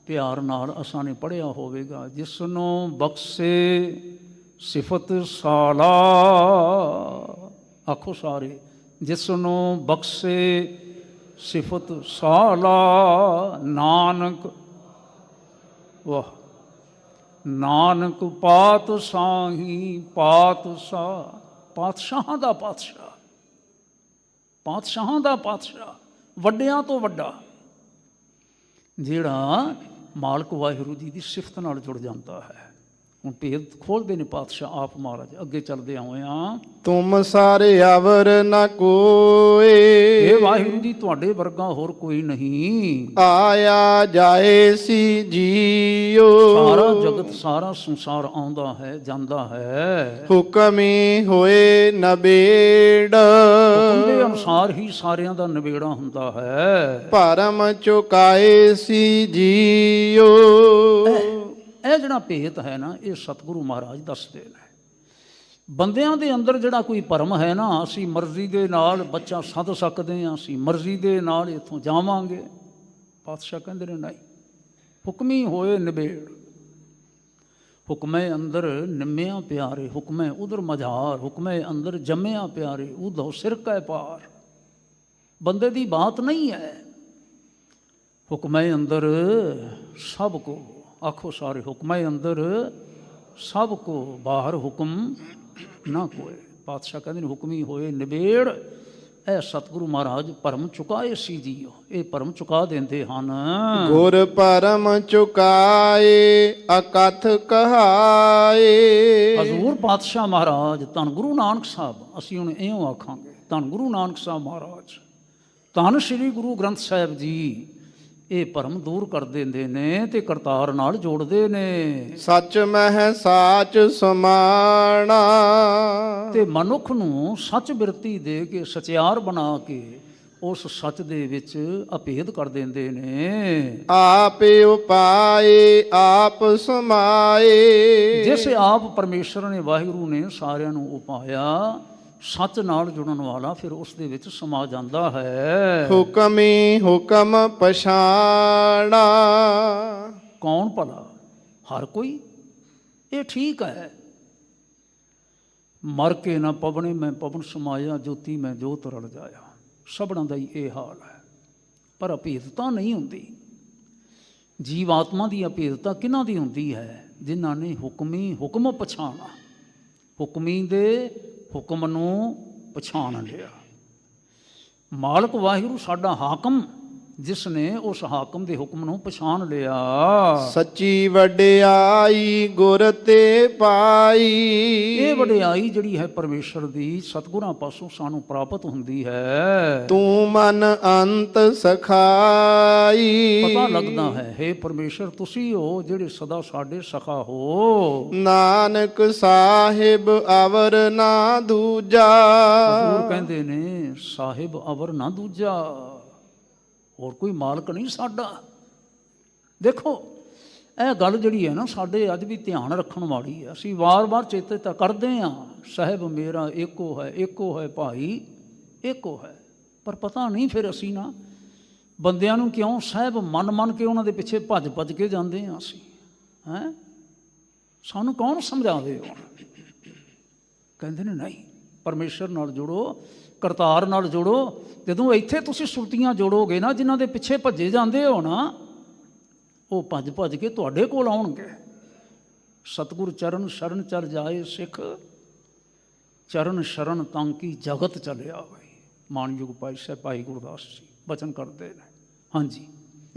ਪਿਆਰ ਨਾਲ ਅਸਾਂ ਨੇ ਪੜ੍ਹਿਆ ਹੋਵੇਗਾ, ਜਿਸ ਨੂੰ ਬਖਸ਼ੇ ਸਿਫਤ ਸਾਲਾ। ਆਖੋ ਸਾਰੇ, ਜਿਸ ਨੂੰ ਬਖਸ਼ੇ ਸਿਫਤ ਸਾਲਾ। ਨਾਨਕ, ਵਾਹ, ਨਾਨਕ ਪਾਤਸ਼ਾਹੀ ਪਾਤਸ਼ਾਹ। ਪਾਤਸ਼ਾਹਾਂ ਦਾ ਪਾਤਸ਼ਾਹ, ਪਾਤਸ਼ਾਹਾਂ ਦਾ ਪਾਤਸ਼ਾਹ, ਵੱਡਿਆਂ ਤੋਂ ਵੱਡਾ, ਜਿਹੜਾ ਮਾਲਕ ਵਾਹਿਗੁਰੂ ਜੀ ਦੀ ਸਿਫਤ ਨਾਲ ਜੁੜ ਜਾਂਦਾ ਹੈ। ਹੁਣ ਭੇਦ ਖੋਲ੍ਹਦੇ ਨੇ ਪਾਤਸ਼ਾਹ ਆਪ ਮਹਾਰਾਜ। ਅੱਗੇ ਚੱਲਦੇ ਹੋਇਆਂ, ਤੁਮ ਸਾਰੇ ਅਵਰ ਨ ਕੋਏ। ਇਹ ਵਾਹਿਗੁਰੂ ਜੀ ਤੁਹਾਡੇ ਵਰਗਾ ਹੋਰ ਕੋਈ ਨਹੀਂ। ਆਇਆ ਜਾਏ ਸੀ ਜੀਓ। ਸਾਰਾ ਜਗਤ, ਸਾਰਾ ਸੰਸਾਰ ਆਉਂਦਾ ਹੈ, ਜਾਂਦਾ ਹੈ। ਹੁਕਮੀ ਹੋਏ ਨਬੇੜ। ਹੁਕਮ ਦੇ ਅਨੁਸਾਰ ਹੀ ਸਾਰਿਆਂ ਦਾ ਨਿਬੇੜਾ ਹੁੰਦਾ ਹੈ। ਭਰਮ ਚੁਕਾਏ ਸੀ ਜੀਓ। ਇਹ ਜਿਹੜਾ ਭੇਤ ਹੈ ਨਾ, ਇਹ ਸਤਿਗੁਰੂ ਮਹਾਰਾਜ ਦੱਸਦੇ ਨੇ। ਬੰਦਿਆਂ ਦੇ ਅੰਦਰ ਜਿਹੜਾ ਕੋਈ ਭਰਮ ਹੈ ਨਾ, ਅਸੀਂ ਮਰਜ਼ੀ ਦੇ ਨਾਲ ਬੱਚਾ ਸੱਦ ਸਕਦੇ ਹਾਂ, ਅਸੀਂ ਮਰਜ਼ੀ ਦੇ ਨਾਲ ਇੱਥੋਂ ਜਾਵਾਂਗੇ। ਪਾਤਸ਼ਾਹ ਕਹਿੰਦੇ ਨੇ ਨਹੀਂ, ਹੁਕਮੀ ਹੋਏ ਨਿਬੇੜ। ਹੁਕਮੇ ਅੰਦਰ ਨਿੰਮਿਆ ਪਿਆਰੇ, ਹੁਕਮੇ ਉਧਰ ਮਝਾਰ, ਹੁਕਮੇ ਅੰਦਰ ਜੰਮਿਆ ਪਿਆਰੇ, ਉਧੋ ਸਿਰਕੈ ਪਾਰ। ਬੰਦੇ ਦੀ ਬਾਤ ਨਹੀਂ ਹੈ। ਹੁਕਮੇ ਅੰਦਰ ਸਭ ਕੋ, ਆਖੋ ਸਾਰੇ, ਹੁਕਮੇ ਅੰਦਰ ਸਭ ਕੋ, ਬਾਹਰ ਹੁਕਮ ਨਾ ਕੋਏ। ਪਾਤਸ਼ਾਹ ਕਹਿੰਦੇ ਨੇ ਹੁਕਮੀ ਹੋਏ ਨਿਬੇੜ। ਇਹ ਸਤਿਗੁਰੂ ਮਹਾਰਾਜ ਭਰਮ ਚੁਕਾਏ ਸੀ ਜੀਓ, ਇਹ ਭਰਮ ਚੁਕਾ ਦਿੰਦੇ ਹਨ। ਗੁਰ ਭਰਮ ਚੁਕਾਏ ਅਕਥ ਕਹਾਏ। ਹਜ਼ੂਰ ਪਾਤਸ਼ਾਹ ਮਹਾਰਾਜ ਧੰਨ ਗੁਰੂ ਨਾਨਕ ਸਾਹਿਬ, ਅਸੀਂ ਹੁਣ ਇਉਂ ਆਖਾਂਗੇ, ਧੰਨ ਗੁਰੂ ਨਾਨਕ ਸਾਹਿਬ ਮਹਾਰਾਜ, ਧੰਨ ਸ੍ਰੀ ਗੁਰੂ ਗ੍ਰੰਥ ਸਾਹਿਬ ਜੀ, ਇਹ ਭਰਮ ਦੂਰ ਕਰ ਦਿੰਦੇ ਨੇ ਤੇ ਕਰਤਾਰ ਨਾਲ ਜੋੜਦੇ ਨੇ। ਸੱਚ ਮਹਿ ਸਾਚ ਸਮਾਣਾ। ਤੇ ਮਨੁੱਖ ਨੂੰ ਸੱਚ ਬਿਰਤੀ ਦੇ ਕੇ, ਸਚਿਆਰ ਬਣਾ ਕੇ ਉਸ ਸੱਚ ਦੇ ਵਿੱਚ ਅਭੇਦ ਕਰ ਦਿੰਦੇ ਨੇ। ਆਪੇ ਉਪਾਏ ਆਪ ਸਮਾਏ। ਜਿਸ ਆਪ ਪਰਮੇਸ਼ਰ ਨੇ, ਵਾਹਿਗੁਰੂ ਨੇ ਸਾਰਿਆਂ ਨੂੰ ਉਪਾਇਆ, ਸੱਚ ਨਾਲ ਜੁੜਨ ਵਾਲਾ ਫਿਰ ਉਸ ਦੇ ਵਿੱਚ ਸਮਾ ਜਾਂਦਾ ਹੈ। ਹੁਕਮੀ ਹੁਕਮ ਪਛਾਣਾ। ਕੌਣ ਭਲਾ? ਹਰ ਕੋਈ। ਇਹ ਠੀਕ ਹੈ। ਮਰ ਕੇ ਨਾ ਪਵਣੇ ਮੈਂ ਪਵਨ ਸਮਾਇਆ, ਜੋਤੀ ਮੈਂ ਜੋਤ ਰਲ ਜਾਇਆ। ਸਭਨਾਂ ਦਾ ਹੀ ਇਹ ਹਾਲ ਹੈ। ਪਰ ਅਭੇਦਤਾ ਨਹੀਂ ਹੁੰਦੀ। ਜੀਵ ਆਤਮਾ ਦੀ ਅਭੇਦਤਾ ਕਿਹਨਾਂ ਦੀ ਹੁੰਦੀ ਹੈ? ਜਿਨ੍ਹਾਂ ਨੇ ਹੁਕਮੀ ਹੁਕਮ ਪਛਾਣਾ, ਹੁਕਮੀ ਦੇ ਹੁਕਮ ਨੂੰ ਪਛਾਣ ਲਿਆ। ਮਾਲਕ ਵਾਹਿਗੁਰੂ ਸਾਡਾ ਹਾਕਮ, ਜਿਸ ਨੇ ਉਸ ਹਾਕਮ ਦੇ ਹੁਕਮ ਨੂੰ ਪਛਾਣ ਲਿਆ। ਸੱਚੀ ਵਡਿਆਈ ਗੁਰ ਤੇ ਪਾਈ। ਇਹ ਵਡਿਆਈ ਜਿਹੜੀ ਹੈ ਪਰਮੇਸ਼ਰ ਦੀ ਸਤਿਗੁਰਾਂ ਪਾਸੋਂ ਸਾਨੂੰ ਪ੍ਰਾਪਤ ਹੁੰਦੀ ਹੈ। ਤੂੰ ਮਨ ਅੰਤ ਸਖਾਈ। ਪਤਾ ਲੱਗਦਾ ਹੈ ਹੇ ਪਰਮੇਸ਼ਰ ਤੁਸੀਂ ਹੋ ਜਿਹੜੇ ਸਦਾ ਸਾਡੇ ਸਖਾ ਹੋ। ਨਾਨਕ ਸਾਹਿਬ ਅਵਰ ਨਾ ਦੂਜਾ। ਹਜ਼ੂਰ ਕਹਿੰਦੇ ਨੇ ਸਾਹਿਬ ਅਵਰ ਨਾ ਦੂਜਾ, ਹੋਰ ਕੋਈ ਮਾਲਕ ਨਹੀਂ ਸਾਡਾ। ਦੇਖੋ ਇਹ ਗੱਲ ਜਿਹੜੀ ਹੈ ਨਾ ਸਾਡੇ ਅੱਜ ਵੀ ਧਿਆਨ ਰੱਖਣ ਵਾਲੀ ਹੈ। ਅਸੀਂ ਵਾਰ-ਵਾਰ ਚੇਤੇ ਤਾਂ ਕਰਦੇ ਹਾਂ ਸਾਹਿਬ ਮੇਰਾ ਏਕੋ ਹੈ, ਏਕੋ ਹੈ ਭਾਈ ਏਕੋ ਹੈ, ਪਰ ਪਤਾ ਨਹੀਂ ਫਿਰ ਅਸੀਂ ਨਾ ਬੰਦਿਆਂ ਨੂੰ ਕਿਉਂ ਸਾਹਿਬ ਮੰਨ ਕੇ ਉਹਨਾਂ ਦੇ ਪਿੱਛੇ ਭੱਜ ਕੇ ਜਾਂਦੇ ਹਾਂ ਅਸੀਂ। ਹੈਂ, ਸਾਨੂੰ ਕੌਣ ਸਮਝਾਵੇ? ਹੁਣ ਕਹਿੰਦੇ ਨੇ ਨਹੀਂ, ਪਰਮੇਸ਼ਰ ਨਾਲ ਜੁੜੋ, ਕਰਤਾਰ ਨਾਲ ਜੁੜੋ। ਜਦੋਂ ਇੱਥੇ ਤੁਸੀਂ ਸੁਰਤੀਆਂ ਜੋੜੋਗੇ ਨਾ, ਜਿਨ੍ਹਾਂ ਦੇ ਪਿੱਛੇ ਭੱਜੇ ਜਾਂਦੇ ਹੋ ਨਾ, ਉਹ ਭੱਜ ਕੇ ਤੁਹਾਡੇ ਕੋਲ ਆਉਣਗੇ। ਸਤਿਗੁਰ ਚਰਨ ਸ਼ਰਨ ਚਲ ਜਾਏ ਸਿੱਖ, ਚਰਨ ਸ਼ਰਨ ਤਾਂ ਕਿ ਜਗਤ ਚਲਿਆ ਹੋਵੇ। ਮਾਨਯੋਗ ਭਾਈ ਗੁਰਦਾਸ ਜੀ ਬਚਨ ਕਰਦੇ ਨੇ। ਹਾਂਜੀ,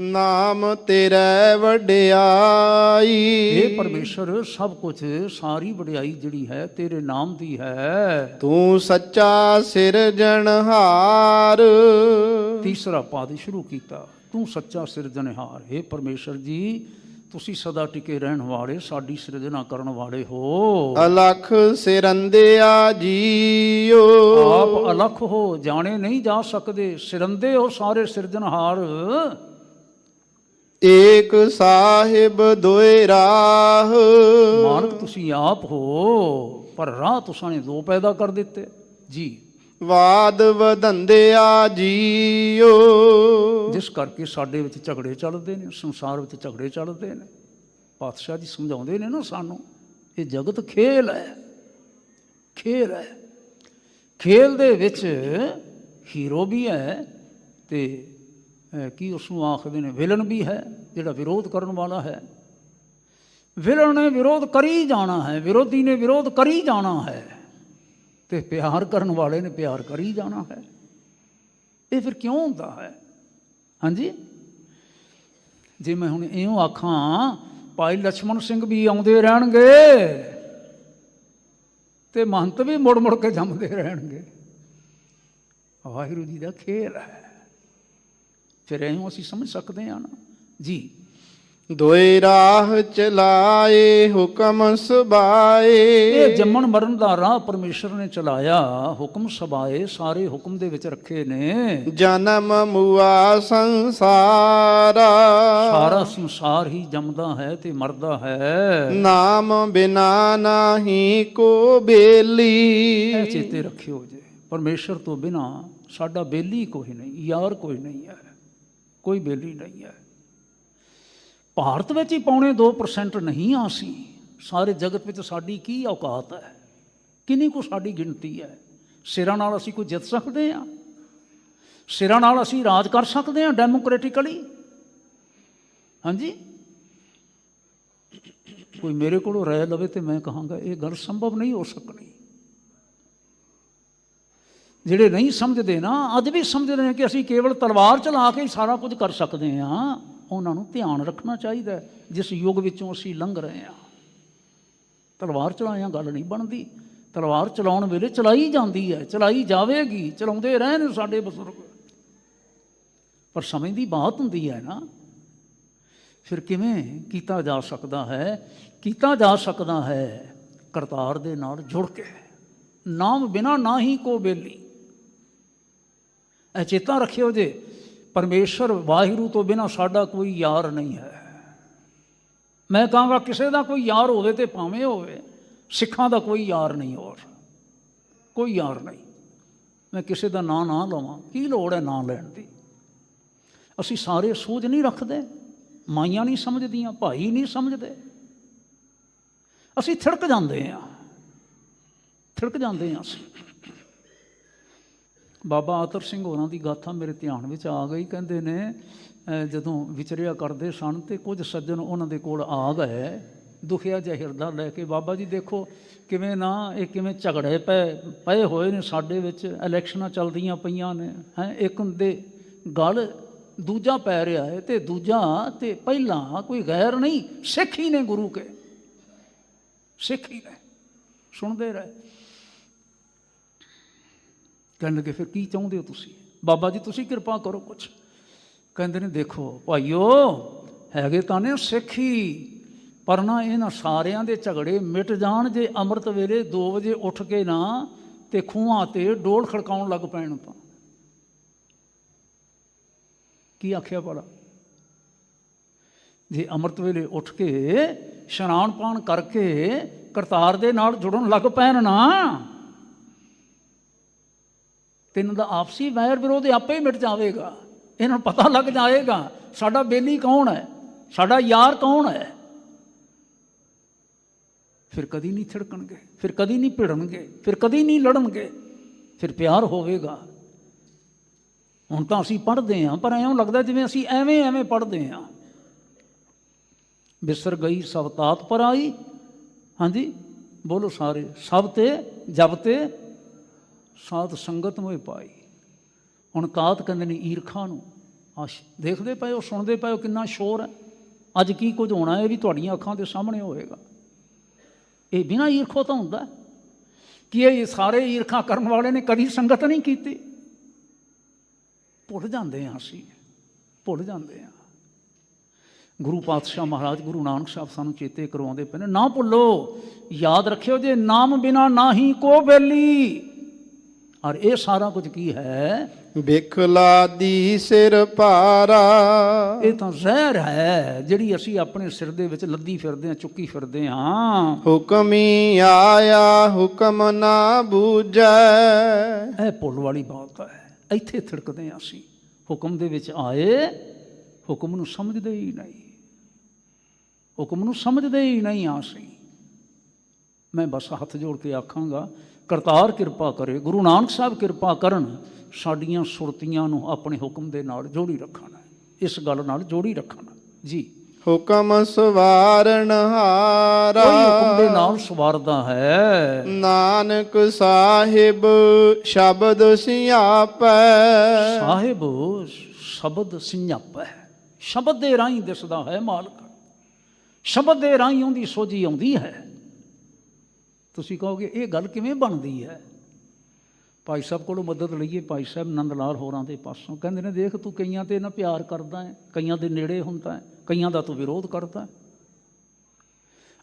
ਨਾਮ ਤੇਰੇ ਵਡਿਆਈ। ਇਹ ਪਰਮੇਸ਼ਰ ਸਭ ਕੁਝ, ਸਾਰੀ ਵਡਿਆਈ ਜਿਹੜੀ ਹੈ ਤੇਰੇ ਨਾਮ ਦੀ ਹੈ। ਤੂੰ ਸੱਚਾ ਸਿਰਜਣਹਾਰ। ਤੀਸਰਾ ਪਾਦ ਸ਼ੁਰੂ ਕੀਤਾ, ਤੂੰ ਸੱਚਾ ਸਿਰਜਣਹਾਰ। हे ਪਰਮੇਸ਼ਰ ਜੀ ਤੁਸੀਂ ਸਦਾ ਟਿਕੇ ਰਹਿਣ ਵਾਲੇ, ਸਾਡੀ ਸਿਰਜਣਾ ਕਰਨ ਵਾਲੇ ਹੋ। ਅਲਖ ਸਿਰੰਦਿਆ ਜੀਓ। ਆਪ ਅਲਖ ਹੋ, ਜਾਣੇ ਨਹੀਂ ਜਾ ਸਕਦੇ, ਸਿਰੰਦੇ ਹੋ ਸਾਰੇ ਸਿਰਜਣਹਾਰ। ਏਕ ਸਾਹਿਬ ਦੋਇ ਰਾਹ। ਮਾਲਕ ਤੁਸੀਂ ਆਪ ਹੋ, ਪਰ ਰਾਹ ਤੁਸਾਂ ਨੇ ਦੋ ਪੈਦਾ ਕਰ ਦਿੱਤੇ ਜੀ। ਵਾਦ ਵਧੰਦਿਆ ਜੀਓ। ਜਿਸ ਕਰਕੇ ਸਾਡੇ ਵਿੱਚ ਝਗੜੇ ਚੱਲਦੇ ਨੇ, ਸੰਸਾਰ ਵਿੱਚ ਝਗੜੇ ਚੱਲਦੇ ਨੇ। ਪਾਤਸ਼ਾਹ ਜੀ ਸਮਝਾਉਂਦੇ ਨੇ ਨਾ ਸਾਨੂੰ, ਇਹ ਜਗਤ ਖੇਲ ਹੈ, ਖੇਲ ਹੈ। ਖੇਲ ਦੇ ਵਿੱਚ ਹੀਰੋ ਵੀ ਹੈ ਤੇ ਕੀ ਉਸਨੂੰ ਆਖਦੇ ਨੇ ਵਿਲਨ ਵੀ ਹੈ, ਜਿਹੜਾ ਵਿਰੋਧ ਕਰਨ ਵਾਲਾ ਹੈ। ਵਿਲਨ ਨੇ ਵਿਰੋਧ ਕਰੀ ਜਾਣਾ ਹੈ, ਵਿਰੋਧੀ ਨੇ ਵਿਰੋਧ ਕਰੀ ਜਾਣਾ ਹੈ, ਤੇ ਪਿਆਰ ਕਰਨ ਵਾਲੇ ਨੇ ਪਿਆਰ ਕਰੀ ਜਾਣਾ ਹੈ। ਇਹ ਫਿਰ ਕਿਉਂ ਹੁੰਦਾ ਹੈ? ਹਾਂਜੀ, ਜੇ ਮੈਂ ਹੁਣ ਇਉਂ ਆਖਾਂ ਭਾਈ ਲਛਮਣ ਸਿੰਘ ਵੀ ਆਉਂਦੇ ਰਹਿਣਗੇ ਤੇ ਮਹੰਤ ਵੀ ਮੁੜ ਕੇ ਜੰਮਦੇ ਰਹਿਣਗੇ। ਵਾਹਿਗੁਰੂ ਜੀ ਦਾ ਖੇਲ ਹੈ। ਫਿਰ ਇਉਂ ਅਸੀਂ ਸਮਝ ਸਕਦੇ ਹਾਂ ਨਾ ਜੀ। ਦੋਇ ਰਾਹ ਚਲਾਏ ਹੁਕਮ ਸਬਾਏ। ਇਹ ਜੰਮਣ ਮਰਨ ਦਾ ਰਾਹ ਪਰਮੇਸ਼ਰ ਨੇ ਚਲਾਇਆ, ਹੁਕਮ ਸਬਾਏ ਸਾਰੇ ਹੁਕਮ ਦੇ ਵਿੱਚ ਰੱਖੇ ਨੇ। ਜਨਮ ਮੁਆ ਸੰਸਾਰਾ। ਸਾਰਾ ਸੰਸਾਰ ਹੀ ਜੰਮਦਾ ਹੈ ਤੇ ਮਰਦਾ ਹੈ। ਨਾਮ ਬਿਨਾ ਨਾਹੀ ਕੋ ਬੇਲੀ। ਇਹ ਚੇਤੇ ਰੱਖਿਓ ਜੇ, ਪਰਮੇਸ਼ਰ ਤੋਂ ਬਿਨਾ ਸਾਡਾ ਬੇਲੀ ਕੋਈ ਨਹੀਂ, ਯਾਰ ਕੋਈ ਨਹੀਂ ਹੈ, ਕੋਈ ਬੇਲੀ ਨਹੀਂ ਹੈ। ਭਾਰਤ ਵਿੱਚ ਹੀ 2% ਨਹੀਂ ਆ ਅਸੀਂ, ਸਾਰੇ ਜਗਤ ਵਿੱਚ ਸਾਡੀ ਕੀ ਔਕਾਤ ਹੈ? ਕਿੰਨੀ ਕੁ ਸਾਡੀ ਗਿਣਤੀ ਹੈ? ਸਿਰਾਂ ਨਾਲ ਅਸੀਂ ਕੋਈ ਜਿੱਤ ਸਕਦੇ ਹਾਂ? ਸਿਰਾਂ ਨਾਲ ਅਸੀਂ ਰਾਜ ਕਰ ਸਕਦੇ ਹਾਂ ਡੈਮੋਕ੍ਰੈਟਿਕਲੀ? ਹਾਂਜੀ, ਕੋਈ ਮੇਰੇ ਕੋਲੋਂ ਰਾਏ ਲਵੇ ਤੇ ਮੈਂ ਕਹਾਂਗਾ ਇਹ ਗੱਲ ਸੰਭਵ ਨਹੀਂ ਹੋ ਸਕਣੀ। ਜਿਹੜੇ ਨਹੀਂ ਸਮਝਦੇ ਨਾ, ਅੱਜ ਵੀ ਸਮਝਦੇ ਨੇ ਕਿ ਅਸੀਂ ਕੇਵਲ ਤਲਵਾਰ ਚਲਾ ਕੇ ਹੀ ਸਾਰਾ ਕੁਝ ਕਰ ਸਕਦੇ ਹਾਂ, ਉਹਨਾਂ ਨੂੰ ਧਿਆਨ ਰੱਖਣਾ ਚਾਹੀਦਾ ਜਿਸ ਯੁੱਗ ਵਿੱਚੋਂ ਅਸੀਂ ਲੰਘ ਰਹੇ ਹਾਂ। ਤਲਵਾਰ ਚਲਾਇਆ ਗੱਲ ਨਹੀਂ ਬਣਦੀ। ਤਲਵਾਰ ਚਲਾਉਣ ਵੇਲੇ ਚਲਾਈ ਜਾਂਦੀ ਹੈ, ਚਲਾਈ ਜਾਵੇਗੀ, ਚਲਾਉਂਦੇ ਰਹੇ ਨੇ ਸਾਡੇ ਬਜ਼ੁਰਗ, ਪਰ ਸਮੇਂ ਦੀ ਬਾਤ ਹੁੰਦੀ ਹੈ ਨਾ। ਫਿਰ ਕਿਵੇਂ ਕੀਤਾ ਜਾ ਸਕਦਾ ਹੈ? ਕੀਤਾ ਜਾ ਸਕਦਾ ਹੈ ਕਰਤਾਰ ਦੇ ਨਾਲ ਜੁੜ ਕੇ। ਨਾਮ ਬਿਨਾ ਨਾ ਹੀ ਕੋ ਬੇਲੀ। ਇਹ ਚੇਤਾ ਰੱਖਿਓ ਜੇ, ਪਰਮੇਸ਼ਰ ਵਾਹਿਗੁਰੂ ਤੋਂ ਬਿਨਾ ਸਾਡਾ ਕੋਈ ਯਾਰ ਨਹੀਂ ਹੈ। ਮੈਂ ਕਹਾਂਗਾ ਕਿਸੇ ਦਾ ਕੋਈ ਯਾਰ ਹੋਵੇ ਤੇ ਭਾਵੇਂ ਹੋਵੇ, ਸਿੱਖਾਂ ਦਾ ਕੋਈ ਯਾਰ ਨਹੀਂ, ਹੋਰ ਕੋਈ ਯਾਰ ਨਹੀਂ। ਮੈਂ ਕਿਸੇ ਦਾ ਨਾਂ ਨਾ ਲਵਾਂ, ਕੀ ਲੋੜ ਹੈ ਨਾਂ ਲੈਣ ਦੀ? ਅਸੀਂ ਸਾਰੇ ਸੋਝ ਨਹੀਂ ਰੱਖਦੇ, ਮਾਈਆਂ ਨਹੀਂ ਸਮਝਦੀਆਂ, ਭਾਈ ਨਹੀਂ ਸਮਝਦੇ, ਅਸੀਂ ਥਿੜਕ ਜਾਂਦੇ ਹਾਂ, ਥਿੜਕ ਜਾਂਦੇ ਹਾਂ ਅਸੀਂ। ਬਾਬਾ ਆਤਰ ਸਿੰਘ ਹੋਰਾਂ ਦੀ ਗਾਥਾ ਮੇਰੇ ਧਿਆਨ ਵਿੱਚ ਆ ਗਈ। ਕਹਿੰਦੇ ਨੇ ਜਦੋਂ ਵਿਚਰਿਆ ਕਰਦੇ ਸਨ ਤੇ ਕੁਝ ਸੱਜਣ ਉਹਨਾਂ ਦੇ ਕੋਲ ਆ ਗਏ ਦੁਖਿਆ ਜਿਹਾ ਹਿਰਦਾ ਲੈ ਕੇ, ਬਾਬਾ ਜੀ ਦੇਖੋ ਕਿਵੇਂ ਨਾ ਇਹ ਕਿਵੇਂ ਝਗੜੇ ਪਏ ਹੋਏ ਨੇ ਸਾਡੇ ਵਿੱਚ, ਇਲੈਕਸ਼ਨਾਂ ਚੱਲਦੀਆਂ ਪਈਆਂ ਨੇ ਹੈ, ਇੱਕ ਦੇ ਗਲ ਦੂਜਾ ਪੈ ਰਿਹਾ ਹੈ, ਤੇ ਦੂਜਾ ਤੇ ਪਹਿਲਾਂ ਕੋਈ ਗੈਰ ਨਹੀਂ, ਸਿੱਖ ਹੀ ਨੇ ਗੁਰੂ ਕੇ, ਸਿੱਖ ਹੀ ਨੇ। ਸੁਣਦੇ ਰਹੇ, ਕਹਿਣ ਲੱਗੇ ਫਿਰ ਕੀ ਚਾਹੁੰਦੇ ਹੋ ਤੁਸੀਂ? ਬਾਬਾ ਜੀ ਤੁਸੀਂ ਕਿਰਪਾ ਕਰੋ ਕੁਛ। ਕਹਿੰਦੇ ਨੇ ਦੇਖੋ ਭਾਈਓ, ਹੈਗੇ ਤਾਂ ਨੇ ਸਿੱਖ ਹੀ, ਪਰ ਨਾ ਇਹਨਾਂ ਸਾਰਿਆਂ ਦੇ ਝਗੜੇ ਮਿਟ ਜਾਣ ਜੇ ਅੰਮ੍ਰਿਤ ਵੇਲੇ 2 ਵਜੇ ਉੱਠ ਕੇ ਨਾ ਤੇ ਖੂਹਾਂ ਤੇ ਡੋਲ ਖੜਕਾਉਣ ਲੱਗ ਪੈਣ ਤਾਂ। ਕੀ ਆਖਿਆ ਭਲਾ? ਜੇ ਅੰਮ੍ਰਿਤ ਵੇਲੇ ਉੱਠ ਕੇ ਇਸ਼ਨਾਨ ਪਾਣ ਕਰਕੇ ਕਰਤਾਰ ਦੇ ਨਾਲ ਜੁੜਨ ਲੱਗ ਪੈਣ ਨਾ, ਤੇ ਇਹਨਾਂ ਦਾ ਆਪਸੀ ਵੈਰ ਵਿਰੋਧ ਆਪੇ ਹੀ ਮਿਟ ਜਾਵੇਗਾ। ਇਹਨਾਂ ਨੂੰ ਪਤਾ ਲੱਗ ਜਾਏਗਾ ਸਾਡਾ ਬੇਲੀ ਕੌਣ ਹੈ, ਸਾਡਾ ਯਾਰ ਕੌਣ ਹੈ। ਫਿਰ ਕਦੀ ਨਹੀਂ ਥਿੜਕਣਗੇ, ਫਿਰ ਕਦੀ ਨਹੀਂ ਭਿੜਨਗੇ, ਫਿਰ ਕਦੀ ਨਹੀਂ ਲੜਨਗੇ, ਫਿਰ ਪਿਆਰ ਹੋਵੇਗਾ। ਹੁਣ ਤਾਂ ਅਸੀਂ ਪੜ੍ਹਦੇ ਹਾਂ, ਪਰ ਐਂ ਲੱਗਦਾ ਜਿਵੇਂ ਅਸੀਂ ਐਵੇਂ ਪੜ੍ਹਦੇ ਹਾਂ। ਬਿਸਰ ਗਈ ਸਭ ਤਾਤ ਪਰ ਆਈ, ਹਾਂਜੀ ਬੋਲੋ ਸਾਰੇ, ਸਭ ਤੇ ਜਬ ਤੇ ਸਾਧ ਸੰਗਤ ਮੋਏ ਪਾਈ। ਹੁਣ ਤਾਤ ਕਹਿੰਦੇ ਨੇ ਈਰਖਾ ਨੂੰ। ਦੇਖਦੇ ਪਏ ਹੋ, ਸੁਣਦੇ ਪਏ ਹੋ ਕਿੰਨਾ ਸ਼ੋਰ ਹੈ। ਅੱਜ ਕੀ ਕੁਝ ਹੋਣਾ ਇਹ ਵੀ ਤੁਹਾਡੀਆਂ ਅੱਖਾਂ ਦੇ ਸਾਹਮਣੇ ਹੋਏਗਾ। ਇਹ ਬਿਨਾਂ ਈਰਖੋ ਤਾਂ ਹੁੰਦਾ ਕਿ ਇਹ ਸਾਰੇ ਈਰਖਾ ਕਰਨ ਵਾਲੇ ਨੇ ਕਦੀ ਸੰਗਤ ਨਹੀਂ ਕੀਤੀ। ਭੁੱਲ ਜਾਂਦੇ ਹਾਂ ਅਸੀਂ, ਭੁੱਲ ਜਾਂਦੇ ਹਾਂ। ਗੁਰੂ ਪਾਤਸ਼ਾਹ ਮਹਾਰਾਜ ਗੁਰੂ ਨਾਨਕ ਸਾਹਿਬ ਸਾਨੂੰ ਚੇਤੇ ਕਰਵਾਉਂਦੇ ਪਏ ਨੇ, ਨਾ ਭੁੱਲੋ, ਯਾਦ ਰੱਖਿਓ ਜੇ ਨਾਮ ਬਿਨਾ ਨਾਹੀ ਕੋ ਬੇਲੀ। ਔਰ ਇਹ ਸਾਰਾ ਕੁਝ ਕੀ ਹੈ? ਬਿਖਲਾ ਦੀ ਸਿਰ ਭਾਰਾ। ਇਹ ਤਾਂ ਜ਼ਹਿਰ ਹੈ ਜਿਹੜੀ ਅਸੀਂ ਆਪਣੇ ਸਿਰ ਦੇ ਵਿੱਚ ਲੱਦੀ ਫਿਰਦੇ ਹਾਂ, ਚੁੱਕੀ ਫਿਰਦੇ ਹਾਂ। ਹੁਕਮੀ ਆਇਆ ਹੁਕਮ ਨਾ ਬੂਝੈ। ਇਹ ਭੁੱਲ ਵਾਲੀ ਬਾਤ ਹੈ। ਇੱਥੇ ਥਿੜਕਦੇ ਹਾਂ ਅਸੀਂ। ਹੁਕਮ ਦੇ ਵਿੱਚ ਆਏ, ਹੁਕਮ ਨੂੰ ਸਮਝਦੇ ਹੀ ਨਹੀਂ, ਹੁਕਮ ਨੂੰ ਸਮਝਦੇ ਹੀ ਨਹੀਂ ਅਸੀਂ। ਮੈਂ ਬਸ ਹੱਥ ਜੋੜ ਕੇ ਆਖਾਂਗਾ, ਕਰਤਾਰ ਕਿਰਪਾ ਕਰੇ, ਗੁਰੂ ਨਾਨਕ ਸਾਹਿਬ ਕਿਰਪਾ ਕਰਨ, ਸਾਡੀਆਂ ਸੁਰਤੀਆਂ ਨੂੰ ਆਪਣੇ ਹੁਕਮ ਦੇ ਨਾਲ ਜੋੜੀ ਰੱਖਣ, ਇਸ ਗੱਲ ਨਾਲ ਜੋੜੀ ਰੱਖਣ ਜੀ। ਹੁਕਮ ਸਵਾਰਨ ਹਾਰਾ। ਕੋਈ ਹੁਕਮ ਦੇ ਨਾਲ ਸਵਾਰਦਾ ਹੈ। ਨਾਨਕ ਸਾਹਿਬ ਸ਼ਬਦ ਸਿਆਪੈ। ਸਾਹਿਬ ਸ਼ਬਦ ਸਿਆਪੈ। ਸ਼ਬਦ ਦੇ ਰਾਹੀਂ ਦਿਸਦਾ ਹੈ ਮਾਲਕ, ਸ਼ਬਦ ਦੇ ਰਾਹੀਂ ਉਹਦੀ ਸੋਝੀ ਆਉਂਦੀ ਹੈ। ਤੁਸੀਂ ਕਹੋਗੇ ਇਹ ਗੱਲ ਕਿਵੇਂ ਬਣਦੀ ਹੈ? ਭਾਈ ਸਾਹਿਬ ਕੋਲੋਂ ਮਦਦ ਲਈਏ, ਭਾਈ ਸਾਹਿਬ ਨੰਦ ਲਾਲ ਹੋਰਾਂ ਦੇ ਪਾਸੋਂ। ਕਹਿੰਦੇ ਨੇ ਦੇਖ ਤੂੰ ਕਈਆਂ ਤੇ ਨਾ ਪਿਆਰ ਕਰਦਾ ਹੈ, ਕਈਆਂ ਦੇ ਨੇੜੇ ਹੁੰਦਾ ਹੈ, ਕਈਆਂ ਦਾ ਤੂੰ ਵਿਰੋਧ ਕਰਦਾ।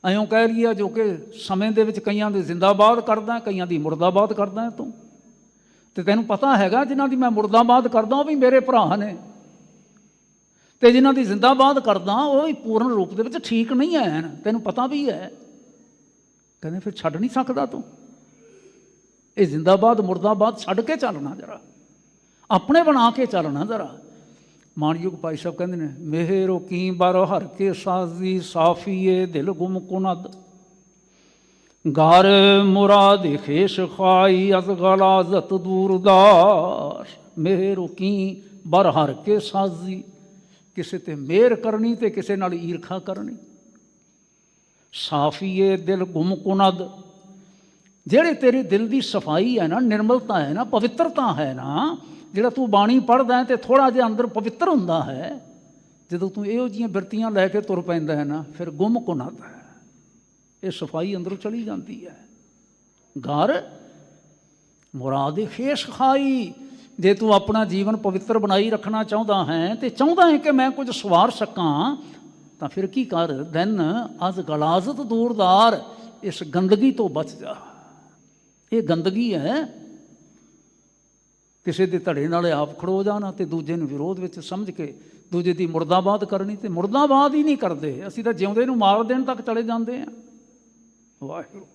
ਐਂ ਕਹਿ ਲਈਏ ਜੋ ਕਿ ਸਮੇਂ ਦੇ ਵਿੱਚ ਕਈਆਂ ਦੇ ਜ਼ਿੰਦਾਬਾਦ ਕਰਦਾ, ਕਈਆਂ ਦੀ ਮੁਰਦਾਬਾਦ ਕਰਦਾ ਹੈ ਤੂੰ। ਤੇ ਤੈਨੂੰ ਪਤਾ ਹੈਗਾ ਜਿਨ੍ਹਾਂ ਦੀ ਮੈਂ ਮੁਰਦਾਬਾਦ ਕਰਦਾ ਉਹ ਵੀ ਮੇਰੇ ਭਰਾ ਨੇ, ਤੇ ਜਿਨ੍ਹਾਂ ਦੀ ਜ਼ਿੰਦਾਬਾਦ ਕਰਦਾ ਉਹ ਵੀ ਪੂਰਨ ਰੂਪ ਦੇ ਵਿੱਚ ਠੀਕ ਨਹੀਂ ਹੈ, ਤੈਨੂੰ ਪਤਾ ਵੀ ਹੈ। ਕਹਿੰਦੇ ਫਿਰ ਛੱਡ ਨਹੀਂ ਸਕਦਾ ਤੂੰ ਇਹ ਜ਼ਿੰਦਾਬਾਦ ਮੁਰਦਾਬਾਦ ਛੱਡ ਕੇ ਚੱਲਣਾ, ਜਰਾ ਆਪਣੇ ਬਣਾ ਕੇ ਚੱਲਣਾ ਜਰਾ। ਮਾਨਯੋਗ ਭਾਈ ਸਾਹਿਬ ਕਹਿੰਦੇ ਨੇ, ਮਿਹਰੋ ਕੀ ਬਾਰੋ ਹਰ ਕੇ ਸਾਜ਼ੀ ਸਾਫੀਏ ਦਿਲ ਗੁਮ ਕੁਨਦ ਘਰ ਮੁਰਾਦ ਖੇਸ਼ ਖਾਈ ਅਜ਼ ਗਲਾਜ਼ਤ ਦੂਰਦਾਰ। ਮਿਹਰੋ ਕੀ ਬਰ ਹਰ ਕੇ ਸਾਜ਼ੀ, ਕਿਸੇ ਤੇ ਮਿਹਰ ਕਰਨੀ ਤੇ ਕਿਸੇ ਨਾਲ ਈਰਖਾ ਕਰਨੀ। ਸਾਫੀਏ ਦਿਲ ਗੁਮ ਕੁਨਦ, ਜਿਹੜੇ ਤੇਰੇ ਦਿਲ ਦੀ ਸਫਾਈ ਹੈ ਨਾ, ਨਿਰਮਲਤਾ ਹੈ ਨਾ, ਪਵਿੱਤਰਤਾ ਹੈ ਨਾ, ਜਿਹੜਾ ਤੂੰ ਬਾਣੀ ਪੜ੍ਹਦਾ ਹੈ ਤੇ ਥੋੜ੍ਹਾ ਜਿਹਾ ਅੰਦਰ ਪਵਿੱਤਰ ਹੁੰਦਾ ਹੈ, ਜਦੋਂ ਤੂੰ ਇਹੋ ਜਿਹੀਆਂ ਬਿਰਤੀਆਂ ਲੈ ਕੇ ਤੁਰ ਪੈਂਦਾ ਹੈ ਨਾ, ਫਿਰ ਗੁੰਮ ਕੁਨਦ ਹੈ, ਇਹ ਸਫਾਈ ਅੰਦਰੋਂ ਚਲੀ ਜਾਂਦੀ ਹੈ। ਘਰ ਮੁਰਾਦ ਖੇਸ਼ ਖਾਈ, ਜੇ ਤੂੰ ਆਪਣਾ ਜੀਵਨ ਪਵਿੱਤਰ ਬਣਾਈ ਰੱਖਣਾ ਚਾਹੁੰਦਾ ਹੈ ਤੇ ਚਾਹੁੰਦਾ ਹੈ ਕਿ ਮੈਂ ਕੁਝ ਸਵਾਰ ਸਕਾਂ, ਤਾਂ ਫਿਰ ਕੀ ਕਰ, ਦਿਨ ਅਜ਼ ਗਲਾਜ਼ਤ ਦੂਰਦਾਰ, ਇਸ ਗੰਦਗੀ ਤੋਂ ਬਚ ਜਾ। ਇਹ ਗੰਦਗੀ ਹੈ, ਕਿਸੇ ਦੇ ਧੜੇ ਨਾਲ ਆਪ ਖੜੋ ਜਾਣਾ ਤੇ ਦੂਜੇ ਨੂੰ ਵਿਰੋਧ ਵਿੱਚ ਸਮਝ ਕੇ ਦੂਜੇ ਦੀ ਮੁਰਦਾਬਾਦ ਕਰਨੀ। ਤੇ ਮੁਰਦਾਬਾਦ ਹੀ ਨਹੀਂ ਕਰਦੇ ਅਸੀਂ ਤਾਂ ਜਿਉਂਦੇ ਨੂੰ ਮਾਰ ਦੇਣ ਤੱਕ ਚਲੇ ਜਾਂਦੇ ਹਾਂ। ਵਾਹਿਗੁਰੂ,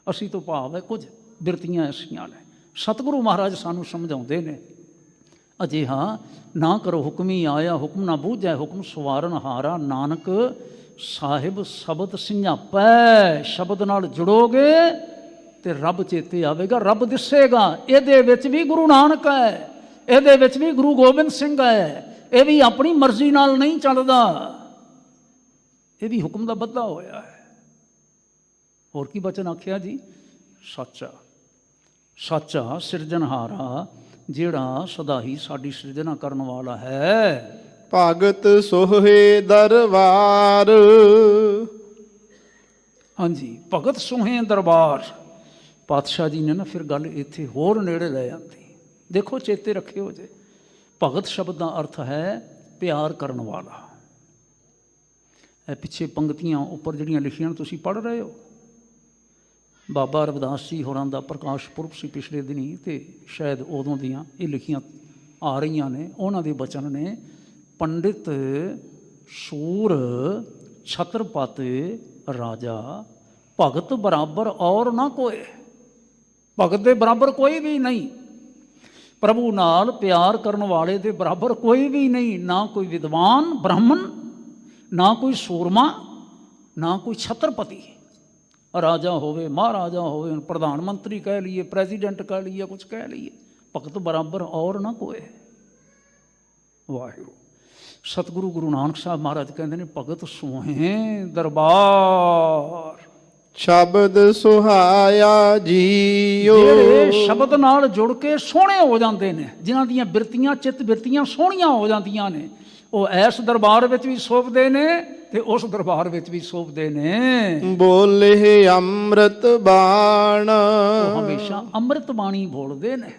ਅਸੀਂ ਤੋਂ ਭਾਵ ਹੈ ਕੁਝ ਬਿਰਤੀਆਂ ਐਸੀਆਂ ਨੇ। ਸਤਿਗੁਰੂ ਮਹਾਰਾਜ ਸਾਨੂੰ ਸਮਝਾਉਂਦੇ ਨੇ, ਅਜਿਹਾ ਨਾ ਕਰੋ ਹੁਕਮੀ ਆਇਆ ਹੁਕਮ ਨਾ ਬੂਝੈ, ਹੁਕਮ ਸਵਾਰਨ ਹਾਰਾ ਨਾਨਕ ਸਾਹਿਬ ਸ਼ਬਦ ਸਿਆਪੈ। ਸ਼ਬਦ ਨਾਲ ਜੁੜੋਗੇ ਤੇ ਰੱਬ ਚੇਤੇ ਆਵੇਗਾ, ਰੱਬ ਦਿਸੇਗਾ। ਇਹਦੇ ਵਿੱਚ ਵੀ ਗੁਰੂ ਨਾਨਕ ਹੈ, ਇਹਦੇ ਵਿੱਚ ਵੀ ਗੁਰੂ ਗੋਬਿੰਦ ਸਿੰਘ ਹੈ। ਇਹ ਵੀ ਆਪਣੀ ਮਰਜ਼ੀ ਨਾਲ ਨਹੀਂ ਚੱਲਦਾ, ਇਹ ਵੀ ਹੁਕਮ ਦਾ ਬੱਧਾ ਹੋਇਆ ਹੈ। ਹੋਰ ਕੀ ਬਚਨ ਆਖਿਆ ਜੀ? ਸੱਚਾ। ਸੱਚਾ ਸਿਰਜਣਹਾਰਾ, ਜਿਹੜਾ ਸਦਾ ਹੀ ਸਾਡੀ ਸਿਰਜਣਾ ਕਰਨ ਵਾਲਾ ਹੈ। ਭਗਤ ਸੋਹੇ ਦਰਬਾਰ। ਹਾਂਜੀ, ਭਗਤ ਸੋਹੇ ਦਰਬਾਰ। ਪਾਤਸ਼ਾਹ ਜੀ ਨੇ ਨਾ ਫਿਰ ਗੱਲ ਇੱਥੇ ਹੋਰ ਨੇੜੇ ਲੈ ਆਂਦੀ। ਦੇਖੋ, ਚੇਤੇ ਰੱਖਿਓ ਜੇ, ਭਗਤ ਸ਼ਬਦ ਦਾ ਅਰਥ ਹੈ ਪਿਆਰ ਕਰਨ ਵਾਲਾ। ਇਹ ਪਿੱਛੇ ਪੰਕਤੀਆਂ ਉੱਪਰ ਜਿਹੜੀਆਂ ਲਿਖੀਆਂ ਤੁਸੀਂ ਪੜ੍ਹ ਰਹੇ ਹੋ, ਬਾਬਾ ਰਵਿਦਾਸ ਜੀ ਹੋਰਾਂ ਦਾ ਪ੍ਰਕਾਸ਼ ਪੁਰਬ ਸੀ ਪਿਛਲੇ ਦਿਨੀ, ਅਤੇ ਸ਼ਾਇਦ ਉਦੋਂ ਦੀਆਂ ਇਹ ਲਿਖੀਆਂ ਆ ਰਹੀਆਂ ਨੇ। ਉਹਨਾਂ ਦੇ ਬਚਨ ਨੇ, ਪੰਡਿਤ ਸੂਰ ਛਤਰਪਤ ਰਾਜਾ, ਭਗਤ ਬਰਾਬਰ ਔਰ ਨਾ ਕੋਏ। ਭਗਤ ਦੇ ਬਰਾਬਰ ਕੋਈ ਵੀ ਨਹੀਂ, ਪ੍ਰਭੂ ਨਾਲ ਪਿਆਰ ਕਰਨ ਵਾਲੇ ਦੇ ਬਰਾਬਰ ਕੋਈ ਵੀ ਨਹੀਂ। ਨਾ ਕੋਈ ਵਿਦਵਾਨ ਬ੍ਰਾਹਮਣ, ਨਾ ਕੋਈ ਸੂਰਮਾ, ਨਾ ਕੋਈ ਛਤਰਪਤੀ। ਰਾਜਾ ਹੋਵੇ, ਮਹਾਰਾਜਾ ਹੋਵੇ, ਪ੍ਰਧਾਨ ਮੰਤਰੀ ਕਹਿ ਲਈਏ, ਪ੍ਰੈਜ਼ੀਡੈਂਟ ਕਹਿ ਲਈਏ, ਕੁਛ ਕਹਿ ਲਈਏ, ਭਗਤ ਬਰਾਬਰ ਔਰ ਨਾ ਕੋਏ। ਵਾਹਿਗੁਰੂ। ਸਤਿਗੁਰੂ ਗੁਰੂ ਨਾਨਕ ਸਾਹਿਬ ਮਹਾਰਾਜ ਕਹਿੰਦੇ ਨੇ, ਭਗਤ ਸੋਹੇ ਦਰਬਾਰ। ਸ਼ਬਦ ਸੁਹਾਇਆ ਜੀਓ। ਜਿਹੜੇ ਸ਼ਬਦ ਨਾਲ ਜੁੜ ਕੇ ਸੋਹਣੇ ਹੋ ਜਾਂਦੇ ਨੇ, ਜਿਨ੍ਹਾਂ ਦੀਆਂ ਬਿਰਤੀਆਂ, ਚਿੱਤ ਬਿਰਤੀਆਂ ਸੋਹਣੀਆਂ ਹੋ ਜਾਂਦੀਆਂ ਨੇ, ਉਹ ਐਸ ਦਰਬਾਰ ਵਿੱਚ ਵੀ ਸ਼ੋਭਦੇ ਨੇ ਤੇ ਉਸ ਦਰਬਾਰ ਵਿੱਚ ਵੀ ਸ਼ੋਭਦੇ ਨੇ। ਬੋਲੇ ਅੰਮ੍ਰਿਤ ਬਾਣ। ਉਹ ਹਮੇਸ਼ਾ ਅੰਮ੍ਰਿਤ ਬਾਣੀ ਬੋਲਦੇ ਨੇ।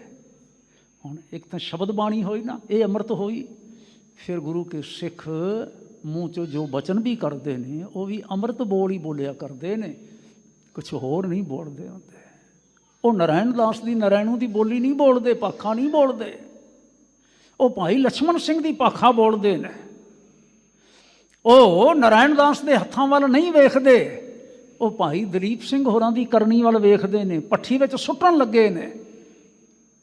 ਹੁਣ ਇੱਕ ਤਾਂ ਸ਼ਬਦ ਬਾਣੀ ਹੋਈ ਨਾ, ਇਹ ਅੰਮ੍ਰਿਤ ਹੋਈ। ਫਿਰ ਗੁਰੂ ਕੇ ਸਿੱਖ ਮੂੰਹ 'ਚੋਂ ਜੋ ਬਚਨ ਵੀ ਕਰਦੇ ਨੇ, ਉਹ ਵੀ ਅੰਮ੍ਰਿਤ ਬੋਲ ਹੀ ਬੋਲਿਆ ਕਰਦੇ ਨੇ, ਕੁਛ ਹੋਰ ਨਹੀਂ ਬੋਲਦੇ ਹੁੰਦੇ। ਉਹ ਨਾਰਾਇਣ ਦਾਸ ਦੀ, ਨਾਰਾਇਣੂ ਦੀ ਬੋਲੀ ਨਹੀਂ ਬੋਲਦੇ, ਪਾਖਾ ਨਹੀਂ ਬੋਲਦੇ। ਉਹ ਭਾਈ ਲਛਮਣ ਸਿੰਘ ਦੀ ਪਾਖਾ ਬੋਲਦੇ ਨੇ। ਉਹ ਨਾਰਾਇਣ ਦਾਸ ਦੇ ਹੱਥਾਂ ਵੱਲ ਨਹੀਂ ਵੇਖਦੇ, ਉਹ ਭਾਈ ਦਲੀਪ ਸਿੰਘ ਹੋਰਾਂ ਦੀ ਕਰਨੀ ਵੱਲ ਵੇਖਦੇ ਨੇ। ਪੱਠੀ ਵਿੱਚ ਸੁੱਟਣ ਲੱਗੇ ਨੇ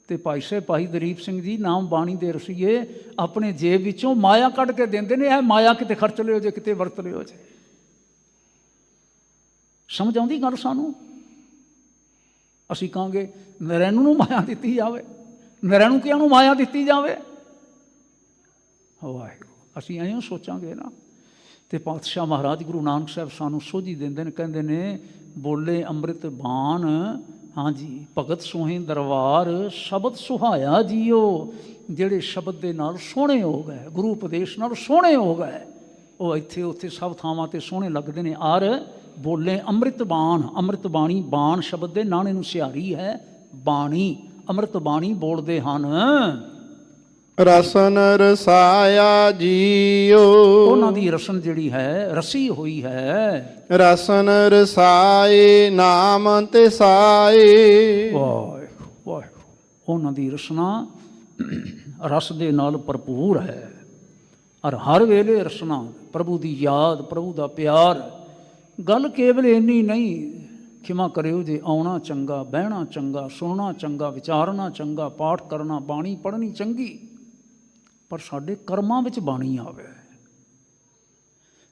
ਤੇ ਭਾਈ ਦਲੀਪ ਸਿੰਘ ਜੀ ਨਾਮ ਬਾਣੀ ਦੇ ਰਸੀਏ ਆਪਣੇ ਜੇਬ ਵਿੱਚੋਂ ਮਾਇਆ ਕੱਢ ਕੇ ਦਿੰਦੇ ਨੇ, ਇਹ ਮਾਇਆ ਕਿਤੇ ਖਰਚ ਲਿਓ ਜੇ, ਕਿਤੇ ਵਰਤ ਲਿਓ ਜੇ। ਸਮਝ ਆਉਂਦੀ ਗੱਲ ਸਾਨੂੰ? ਅਸੀਂ ਕਹਾਂਗੇ ਨਾਰਾਇਣੂ ਨੂੰ ਮਾਇਆ ਦਿੱਤੀ ਜਾਵੇ, ਨਾਰਾਇਣੂ ਕਿਆਂ ਨੂੰ ਮਾਇਆ ਦਿੱਤੀ ਜਾਵੇ। ਵਾਹਿਗੁਰੂ, ਅਸੀਂ ਐਂ ਸੋਚਾਂਗੇ ਨਾ। ਤੇ ਪਾਤਸ਼ਾਹ ਮਹਾਰਾਜ ਗੁਰੂ ਨਾਨਕ ਸਾਹਿਬ ਸਾਨੂੰ ਸੋਝੀ ਦਿੰਦੇ ਨੇ, ਕਹਿੰਦੇ ਨੇ, ਬੋਲੇ ਅੰਮ੍ਰਿਤ ਬਾਣ। ਹਾਂਜੀ, ਭਗਤ ਸੋਹੇ ਦਰਬਾਰ, ਸ਼ਬਦ ਸੁਹਾਇਆ ਜੀਓ। ਜਿਹੜੇ ਸ਼ਬਦ ਦੇ ਨਾਲ ਸੋਹਣੇ ਹੋ ਗਏ, ਗੁਰੂ ਉਪਦੇਸ਼ ਨਾਲ ਸੋਹਣੇ ਹੋ ਗਏ, ਉਹ ਇੱਥੇ ਉੱਥੇ ਸਭ ਥਾਵਾਂ 'ਤੇ ਸੋਹਣੇ ਲੱਗਦੇ ਨੇ। ਔਰ ਬੋਲੇ ਅੰਮ੍ਰਿਤ ਬਾਣ, ਅੰਮ੍ਰਿਤ ਬਾਣੀ, ਬਾਣ ਸ਼ਬਦ ਦੇ ਨਾਣੇ ਨੂੰ ਸਿਹਾਰੀ ਹੈ ਬਾਣੀ। ਅੰਮ੍ਰਿਤ ਬਾਣੀ ਬੋਲਦੇ ਹਨ। ਰਸਨ ਰਸਾਇਆ ਜੀਓ। ਉਹਨਾਂ ਦੀ ਰਸਨ ਜਿਹੜੀ ਹੈ ਰਸੀ ਹੋਈ ਹੈ। ਰਸਨ ਰਸਾਏ ਨਾਮ ਤੇ ਸਾਏ। ਵਾਹਿਗੁਰੂ ਵਾਹਿਗੁਰੂ। ਉਹਨਾਂ ਦੀ ਰਸਨਾ ਰਸ ਦੇ ਨਾਲ ਭਰਪੂਰ ਹੈ। ਔਰ ਹਰ ਵੇਲੇ ਰਸਨਾ, ਪ੍ਰਭੂ ਦੀ ਯਾਦ, ਪ੍ਰਭੂ ਦਾ ਪਿਆਰ। ਗੱਲ ਕੇਵਲ ਇੰਨੀ ਨਹੀਂ, ਖਿਮਾ ਕਰਿਓ ਜੇ, ਆਉਣਾ ਚੰਗਾ, ਬਹਿਣਾ ਚੰਗਾ, ਸੁਣਨਾ ਚੰਗਾ, ਵਿਚਾਰਨਾ ਚੰਗਾ, ਪਾਠ ਕਰਨਾ, ਬਾਣੀ ਪੜ੍ਹਨੀ ਚੰਗੀ, ਪਰ ਸਾਡੇ ਕਰਮਾਂ ਵਿੱਚ ਬਾਣੀ ਆਵੇ।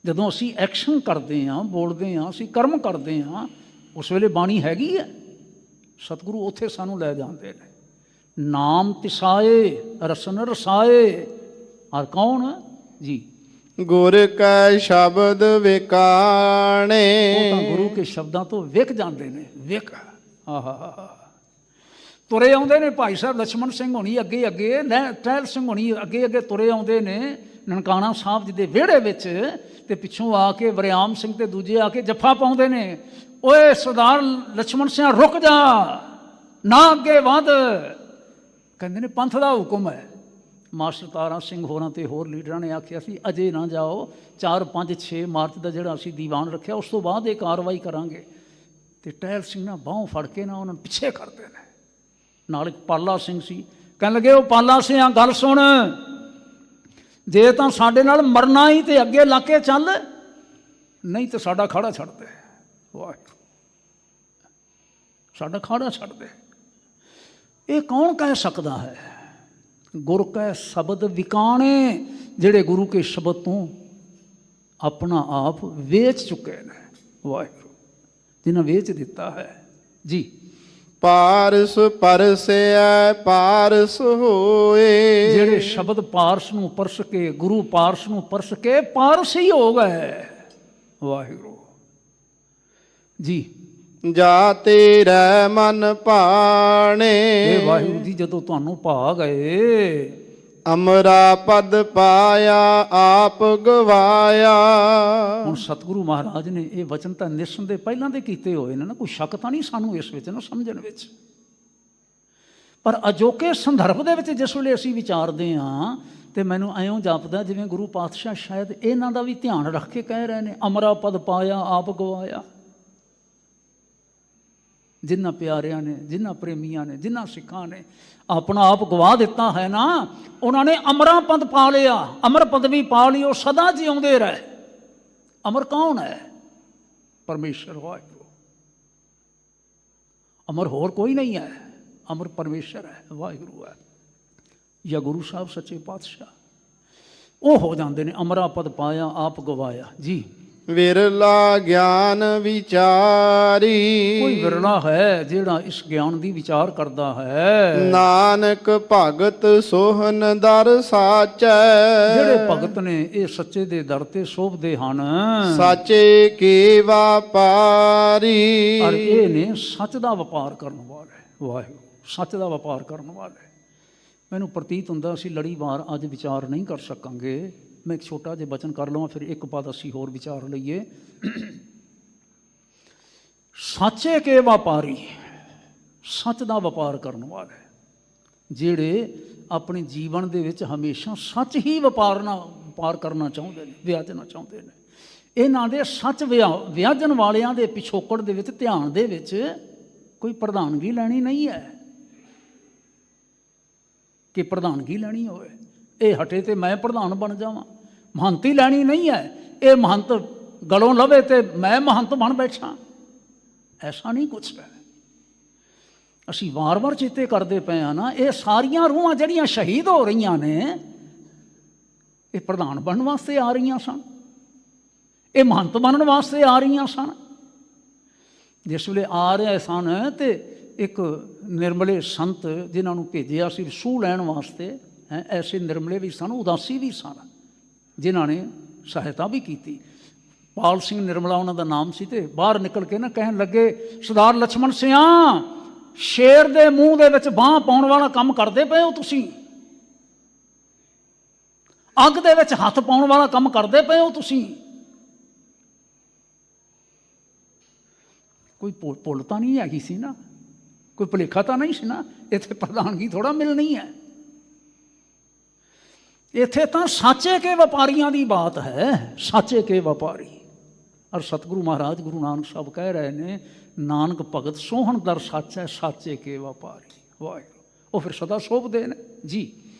ਜਦੋਂ ਅਸੀਂ ਐਕਸ਼ਨ ਕਰਦੇ ਹਾਂ, ਬੋਲਦੇ ਹਾਂ, ਅਸੀਂ ਕਰਮ ਕਰਦੇ ਹਾਂ, ਉਸ ਵੇਲੇ ਬਾਣੀ ਹੈਗੀ ਹੈ। ਸਤਿਗੁਰੂ ਉੱਥੇ ਸਾਨੂੰ ਲੈ ਜਾਂਦੇ ਨੇ। ਨਾਮ ਤਿਸਾਏ ਰਸਨ ਰਸਾਏ। ਔਰ ਕੌਣ ਜੀ? ਗੁਰ ਕੈ ਸ਼ਬਦ ਵਿਕਾਣੇ। ਉਹ ਤਾਂ ਗੁਰੂ ਕੇ ਸ਼ਬਦਾਂ ਤੋਂ ਵਿਕ ਜਾਂਦੇ ਨੇ। ਵਿਕ, ਆਹਾ, ਤੁਰੇ ਆਉਂਦੇ ਨੇ। ਭਾਈ ਸਾਹਿਬ ਲਛਮਣ ਸਿੰਘ ਹੋਣੀ ਅੱਗੇ ਅੱਗੇ, ਟਹਿਲ ਸਿੰਘ ਹੋਣੀ ਅੱਗੇ ਅੱਗੇ ਤੁਰੇ ਆਉਂਦੇ ਨੇ ਨਨਕਾਣਾ ਸਾਹਿਬ ਜੀ ਦੇ ਵਿਹੜੇ ਵਿੱਚ, ਤੇ ਪਿੱਛੋਂ ਆ ਕੇ ਵਰਿਆਮ ਸਿੰਘ ਤੇ ਦੂਜੇ ਆ ਕੇ ਜੱਫਾ ਪਾਉਂਦੇ ਨੇ। ਓਏ ਸਰਦਾਰ ਲਛਮਣ ਸਿੰਘ, ਰੁਕ ਜਾ, ਨਾ ਅੱਗੇ ਵੱਧ। ਕਹਿੰਦੇ ਨੇ ਪੰਥ ਦਾ ਹੁਕਮ ਹੈ। ਮਾਸਟਰ ਤਾਰਾ ਸਿੰਘ ਹੋਰਾਂ ਤੇ ਹੋਰ ਲੀਡਰਾਂ ਨੇ ਆਖਿਆ ਸੀ, ਅਜੇ ਨਾ ਜਾਓ, 4, 5, 6 ਮਾਰਚ ਦਾ ਜਿਹੜਾ ਅਸੀਂ ਦੀਵਾਨ ਰੱਖਿਆ, ਉਸ ਤੋਂ ਬਾਅਦ ਇਹ ਕਾਰਵਾਈ ਕਰਾਂਗੇ। ਤੇ ਟਹਿਲ ਸਿੰਘ ਨਾ ਬਾਹੋਂ ਫੜ ਕੇ ਨਾ ਉਹਨਾਂ ਨੂੰ ਪਿੱਛੇ ਕਰਦੇ ਨੇ। ਨਾਲ ਇੱਕ ਪਾਲਾ ਸਿੰਘ ਸੀ। ਕਹਿਣ ਲੱਗੇ, ਉਹ ਪਾਲਾ ਸਿੰਘ, ਗੱਲ ਸੁਣ, ਜੇ ਤਾਂ ਸਾਡੇ ਨਾਲ ਮਰਨਾ ਹੀ ਤੇ ਅੱਗੇ ਲਾ ਕੇ ਚੱਲ, ਨਹੀਂ ਤੇ ਸਾਡਾ ਖਾੜਾ ਛੱਡ ਦੇ। ਵਾਹਿਗੁਰੂ, ਸਾਡਾ ਖਾੜਾ ਛੱਡ ਦੇ। ਇਹ ਕੌਣ ਕਹਿ ਸਕਦਾ ਹੈ? ਗੁਰ ਕੈ ਸ਼ਬਦ ਵਿਕਾਣੇ, ਜਿਹੜੇ ਗੁਰੂ ਕੇ ਸ਼ਬਦ ਤੋਂ ਆਪਣਾ ਆਪ ਵੇਚ ਚੁੱਕੇ ਨੇ। ਵਾਹਿਗੁਰੂ, ਜਿਨ੍ਹਾਂ ਵੇਚ ਦਿੱਤਾ ਹੈ ਜੀ। ਪਾਰਸ ਪਰਸਿਆ ਪਾਰਸ ਹੋਏ। ਜਿਹੜੇ ਸ਼ਬਦ ਪਾਰਸ ਨੂੰ ਪਰਸ ਕੇ, ਗੁਰੂ ਪਾਰਸ ਨੂੰ ਪਰਸ ਕੇ ਪਾਰਸ ਹੀ ਹੋ ਗਏ। ਵਾਹਿਗੁਰੂ ਜੀ। ਜਾ ਤੇਰੇ ਮਨ ਭਾਣੇ। ਇਹ ਵਾਹਿਗੁਰੂ ਜੀ ਜਦੋਂ ਤੁਹਾਨੂੰ ਭਾ ਗਏ, ਅਮਰਾ ਪਦ ਪਾਇਆ ਆਪ ਗਵਾਇਆ। ਹੁਣ ਸਤਿਗੁਰੂ ਮਹਾਰਾਜ ਨੇ ਇਹ ਵਚਨ ਤਾਂ ਨਿਸੰਦੇ ਪਹਿਲਾਂ ਦੇ ਕੀਤੇ ਹੋਏ ਨੇ ਨਾ, ਕੋਈ ਸ਼ੱਕ ਤਾਂ ਨਹੀਂ ਸਾਨੂੰ ਇਸ ਵਿੱਚ ਨਾ ਸਮਝਣ ਵਿੱਚ। ਪਰ ਅਜੋਕੇ ਸੰਦਰਭ ਦੇ ਵਿੱਚ ਜਿਸ ਵੇਲੇ ਅਸੀਂ ਵਿਚਾਰਦੇ ਹਾਂ ਤੇ ਮੈਨੂੰ ਐਂ ਜਾਪਦਾ ਜਿਵੇਂ ਗੁਰੂ ਪਾਤਸ਼ਾਹ ਸ਼ਾਇਦ ਇਹਨਾਂ ਦਾ ਵੀ ਧਿਆਨ ਰੱਖ ਕੇ ਕਹਿ ਰਹੇ ਨੇ, ਅਮਰਾ ਪਦ ਪਾਇਆ ਆਪ ਗਵਾਇਆ। ਜਿਨ੍ਹਾਂ ਪਿਆਰਿਆਂ ਨੇ, ਜਿਨ੍ਹਾਂ ਪ੍ਰੇਮੀਆਂ ਨੇ, ਜਿਨ੍ਹਾਂ ਸਿੱਖਾਂ ਨੇ ਆਪਣਾ ਆਪ ਗਵਾ ਦਿੱਤਾ ਹੈ ਨਾ, ਉਹਨਾਂ ਨੇ ਅਮਰਾ ਪਦ ਪਾ ਲਿਆ, ਅਮਰ ਪਦਵੀ ਪਾ ਲਈ, ਉਹ ਸਦਾ ਜਿਉਂਦੇ ਰਹੇ। ਅਮਰ ਕੌਣ ਹੈ? ਪਰਮੇਸ਼ਰ ਵਾਹਿਗੁਰੂ। ਅਮਰ ਹੋਰ ਕੋਈ ਨਹੀਂ ਹੈ, ਅਮਰ ਪਰਮੇਸ਼ਰ ਹੈ, ਵਾਹਿਗੁਰੂ ਹੈ, ਜਾਂ ਗੁਰੂ ਸਾਹਿਬ ਸੱਚੇ ਪਾਤਸ਼ਾਹ। ਉਹ ਹੋ ਜਾਂਦੇ ਨੇ ਅਮਰਾ ਪਦ ਪਾਇਆ ਆਪ ਗਵਾਇਆ ਜੀ। ਵਿਰਲਾ ਗਿਆਨ ਵਿਚਾਰੀ। ਕੋਈ ਵਿਰਲਾ ਹੈ ਜਿਹੜਾ ਇਸ ਗਿਆਨ ਦੀ ਵਿਚਾਰ ਕਰਦਾ ਹੈ। ਨਾਨਕ ਭਗਤ ਸੋਹਨ ਦਰ ਸਾਚੈ। ਜਿਹੜੇ ਭਗਤ ਨੇ ਇਹ ਸੱਚੇ ਦੇ ਦਰ ਤੇ ਸੋਭਦੇ ਹਨ। ਸਾਚੇ ਕੇ ਵਪਾਰੀ। ਔਰ ਇਹ ਨੇ ਸੱਚ ਦਾ ਵਪਾਰ ਕਰਨ ਵਾਲੇ, ਵਾਹਿਗੁਰੂ ਸੱਚ ਦਾ ਵਪਾਰ ਕਰਨ ਵਾਲੇ। ਮੈਨੂੰ ਪ੍ਰਤੀਤ ਹੁੰਦਾ ਅਸੀਂ ਲੜੀਵਾਰ ਅੱਜ ਵਿਚਾਰ ਨਹੀਂ ਕਰ ਸਕਾਂਗੇ। ਮੈਂ ਇੱਕ ਛੋਟਾ ਜਿਹਾ ਬਚਨ ਕਰ ਲਵਾਂ, ਫਿਰ ਇੱਕ ਪਦ ਅਸੀਂ ਹੋਰ ਵਿਚਾਰ ਲਈਏ। ਸਾਚੇ ਕੇ ਵਪਾਰੀ, ਸੱਚ ਦਾ ਵਪਾਰ ਕਰਨ ਵਾਲੇ, ਜਿਹੜੇ ਆਪਣੇ ਜੀਵਨ ਦੇ ਵਿੱਚ ਹਮੇਸ਼ਾ ਸੱਚ ਹੀ ਵਪਾਰ ਕਰਨਾ ਚਾਹੁੰਦੇ ਨੇ, ਵਿਆਜਣਾ ਚਾਹੁੰਦੇ ਨੇ। ਇਹਨਾਂ ਦੇ ਸੱਚ ਵਿਆਜਣ ਵਾਲਿਆਂ ਦੇ ਪਿਛੋਕੜ ਦੇ ਵਿੱਚ, ਧਿਆਨ ਦੇ ਵਿੱਚ ਕੋਈ ਪ੍ਰਧਾਨਗੀ ਲੈਣੀ ਨਹੀਂ ਹੈ ਕਿ ਪ੍ਰਧਾਨਗੀ ਲੈਣੀ ਹੋਵੇ, ਇਹ ਹਟੇ ਤੇ ਮੈਂ ਪ੍ਰਧਾਨ ਬਣ ਜਾਵਾਂ। ਮਹੰਤੀ ਲੈਣੀ ਨਹੀਂ ਹੈ, ਇਹ ਮਹੰਤ ਗਲੋਂ ਲਵੇ ਤੇ ਮੈਂ ਮਹੰਤ ਬਣ ਬੈਠਾਂ। ਐਸਾ ਨਹੀਂ ਕੁਛ ਹੈ। ਅਸੀਂ ਵਾਰ-ਵਾਰ ਚੇਤੇ ਕਰਦੇ ਪਏ ਹਾਂ ਨਾ, ਇਹ ਸਾਰੀਆਂ ਰੂਹਾਂ ਜਿਹੜੀਆਂ ਸ਼ਹੀਦ ਹੋ ਰਹੀਆਂ ਨੇ, ਇਹ ਪ੍ਰਧਾਨ ਬਣਨ ਵਾਸਤੇ ਆ ਰਹੀਆਂ ਸਨ, ਇਹ ਮਹੰਤ ਬਣਨ ਵਾਸਤੇ ਆ ਰਹੀਆਂ ਸਨ। ਜਿਸ ਵੇਲੇ ਆ ਰਹੇ ਸਨ ਤੇ ਇੱਕ ਨਿਰਮਲੇ ਸੰਤ ਜਿਨ੍ਹਾਂ ਨੂੰ ਭੇਜਿਆ ਸੀ ਸੂਹ ਲੈਣ ਵਾਸਤੇ, ਐਸੇ ਨਿਰਮਲੇ ਵੀ ਸਨ, ਉਦਾਸੀ ਵੀ ਸਨ, ਜਿਨ੍ਹਾਂ ਨੇ ਸਹਾਇਤਾ ਵੀ ਕੀਤੀ। ਪਾਲ ਸਿੰਘ ਨਿਰਮਲਾ ਉਹਨਾਂ ਦਾ ਨਾਮ ਸੀ। ਤੇ ਬਾਹਰ ਨਿਕਲ ਕੇ ਨਾ ਕਹਿਣ ਲੱਗੇ, ਸਰਦਾਰ ਲਛਮਣ ਸਿਆਂ, ਸ਼ੇਰ ਦੇ ਮੂੰਹ ਦੇ ਵਿੱਚ ਬਾਂਹ ਪਾਉਣ ਵਾਲਾ ਕੰਮ ਕਰਦੇ ਪਏ ਹੋ ਤੁਸੀਂ, ਅੱਗ ਦੇ ਵਿੱਚ ਹੱਥ ਪਾਉਣ ਵਾਲਾ ਕੰਮ ਕਰਦੇ ਪਏ ਹੋ ਤੁਸੀਂ। ਕੋਈ ਭੁੱਲ ਤਾਂ ਨਹੀਂ ਹੈਗੀ ਸੀ ਨਾ, ਕੋਈ ਭੁਲੇਖਾ ਤਾਂ ਨਹੀਂ ਸੀ ਨਾ, ਇੱਥੇ ਪ੍ਰਧਾਨਗੀ ਥੋੜਾ ਮਿਲਣੀ ਹੈ। ਇੱਥੇ ਤਾਂ ਸਾਚੇ ਕੇ ਵਪਾਰੀਆਂ ਦੀ ਬਾਤ ਹੈ, ਸਾਚੇ ਕੇ ਵਪਾਰੀ। ਔਰ ਸਤਿਗੁਰੂ ਮਹਾਰਾਜ ਗੁਰੂ ਨਾਨਕ ਸਾਹਿਬ ਕਹਿ ਰਹੇ ਨੇ, ਨਾਨਕ ਭਗਤ ਸੋਹਣ ਦਰ ਸਾਚੈ, ਸਾਚੇ ਕੇ ਵਪਾਰੀ। ਵਾਹਿਗੁਰੂ ਉਹ ਫਿਰ ਸਦਾ ਸੋਭਦੇ ਨੇ ਜੀ।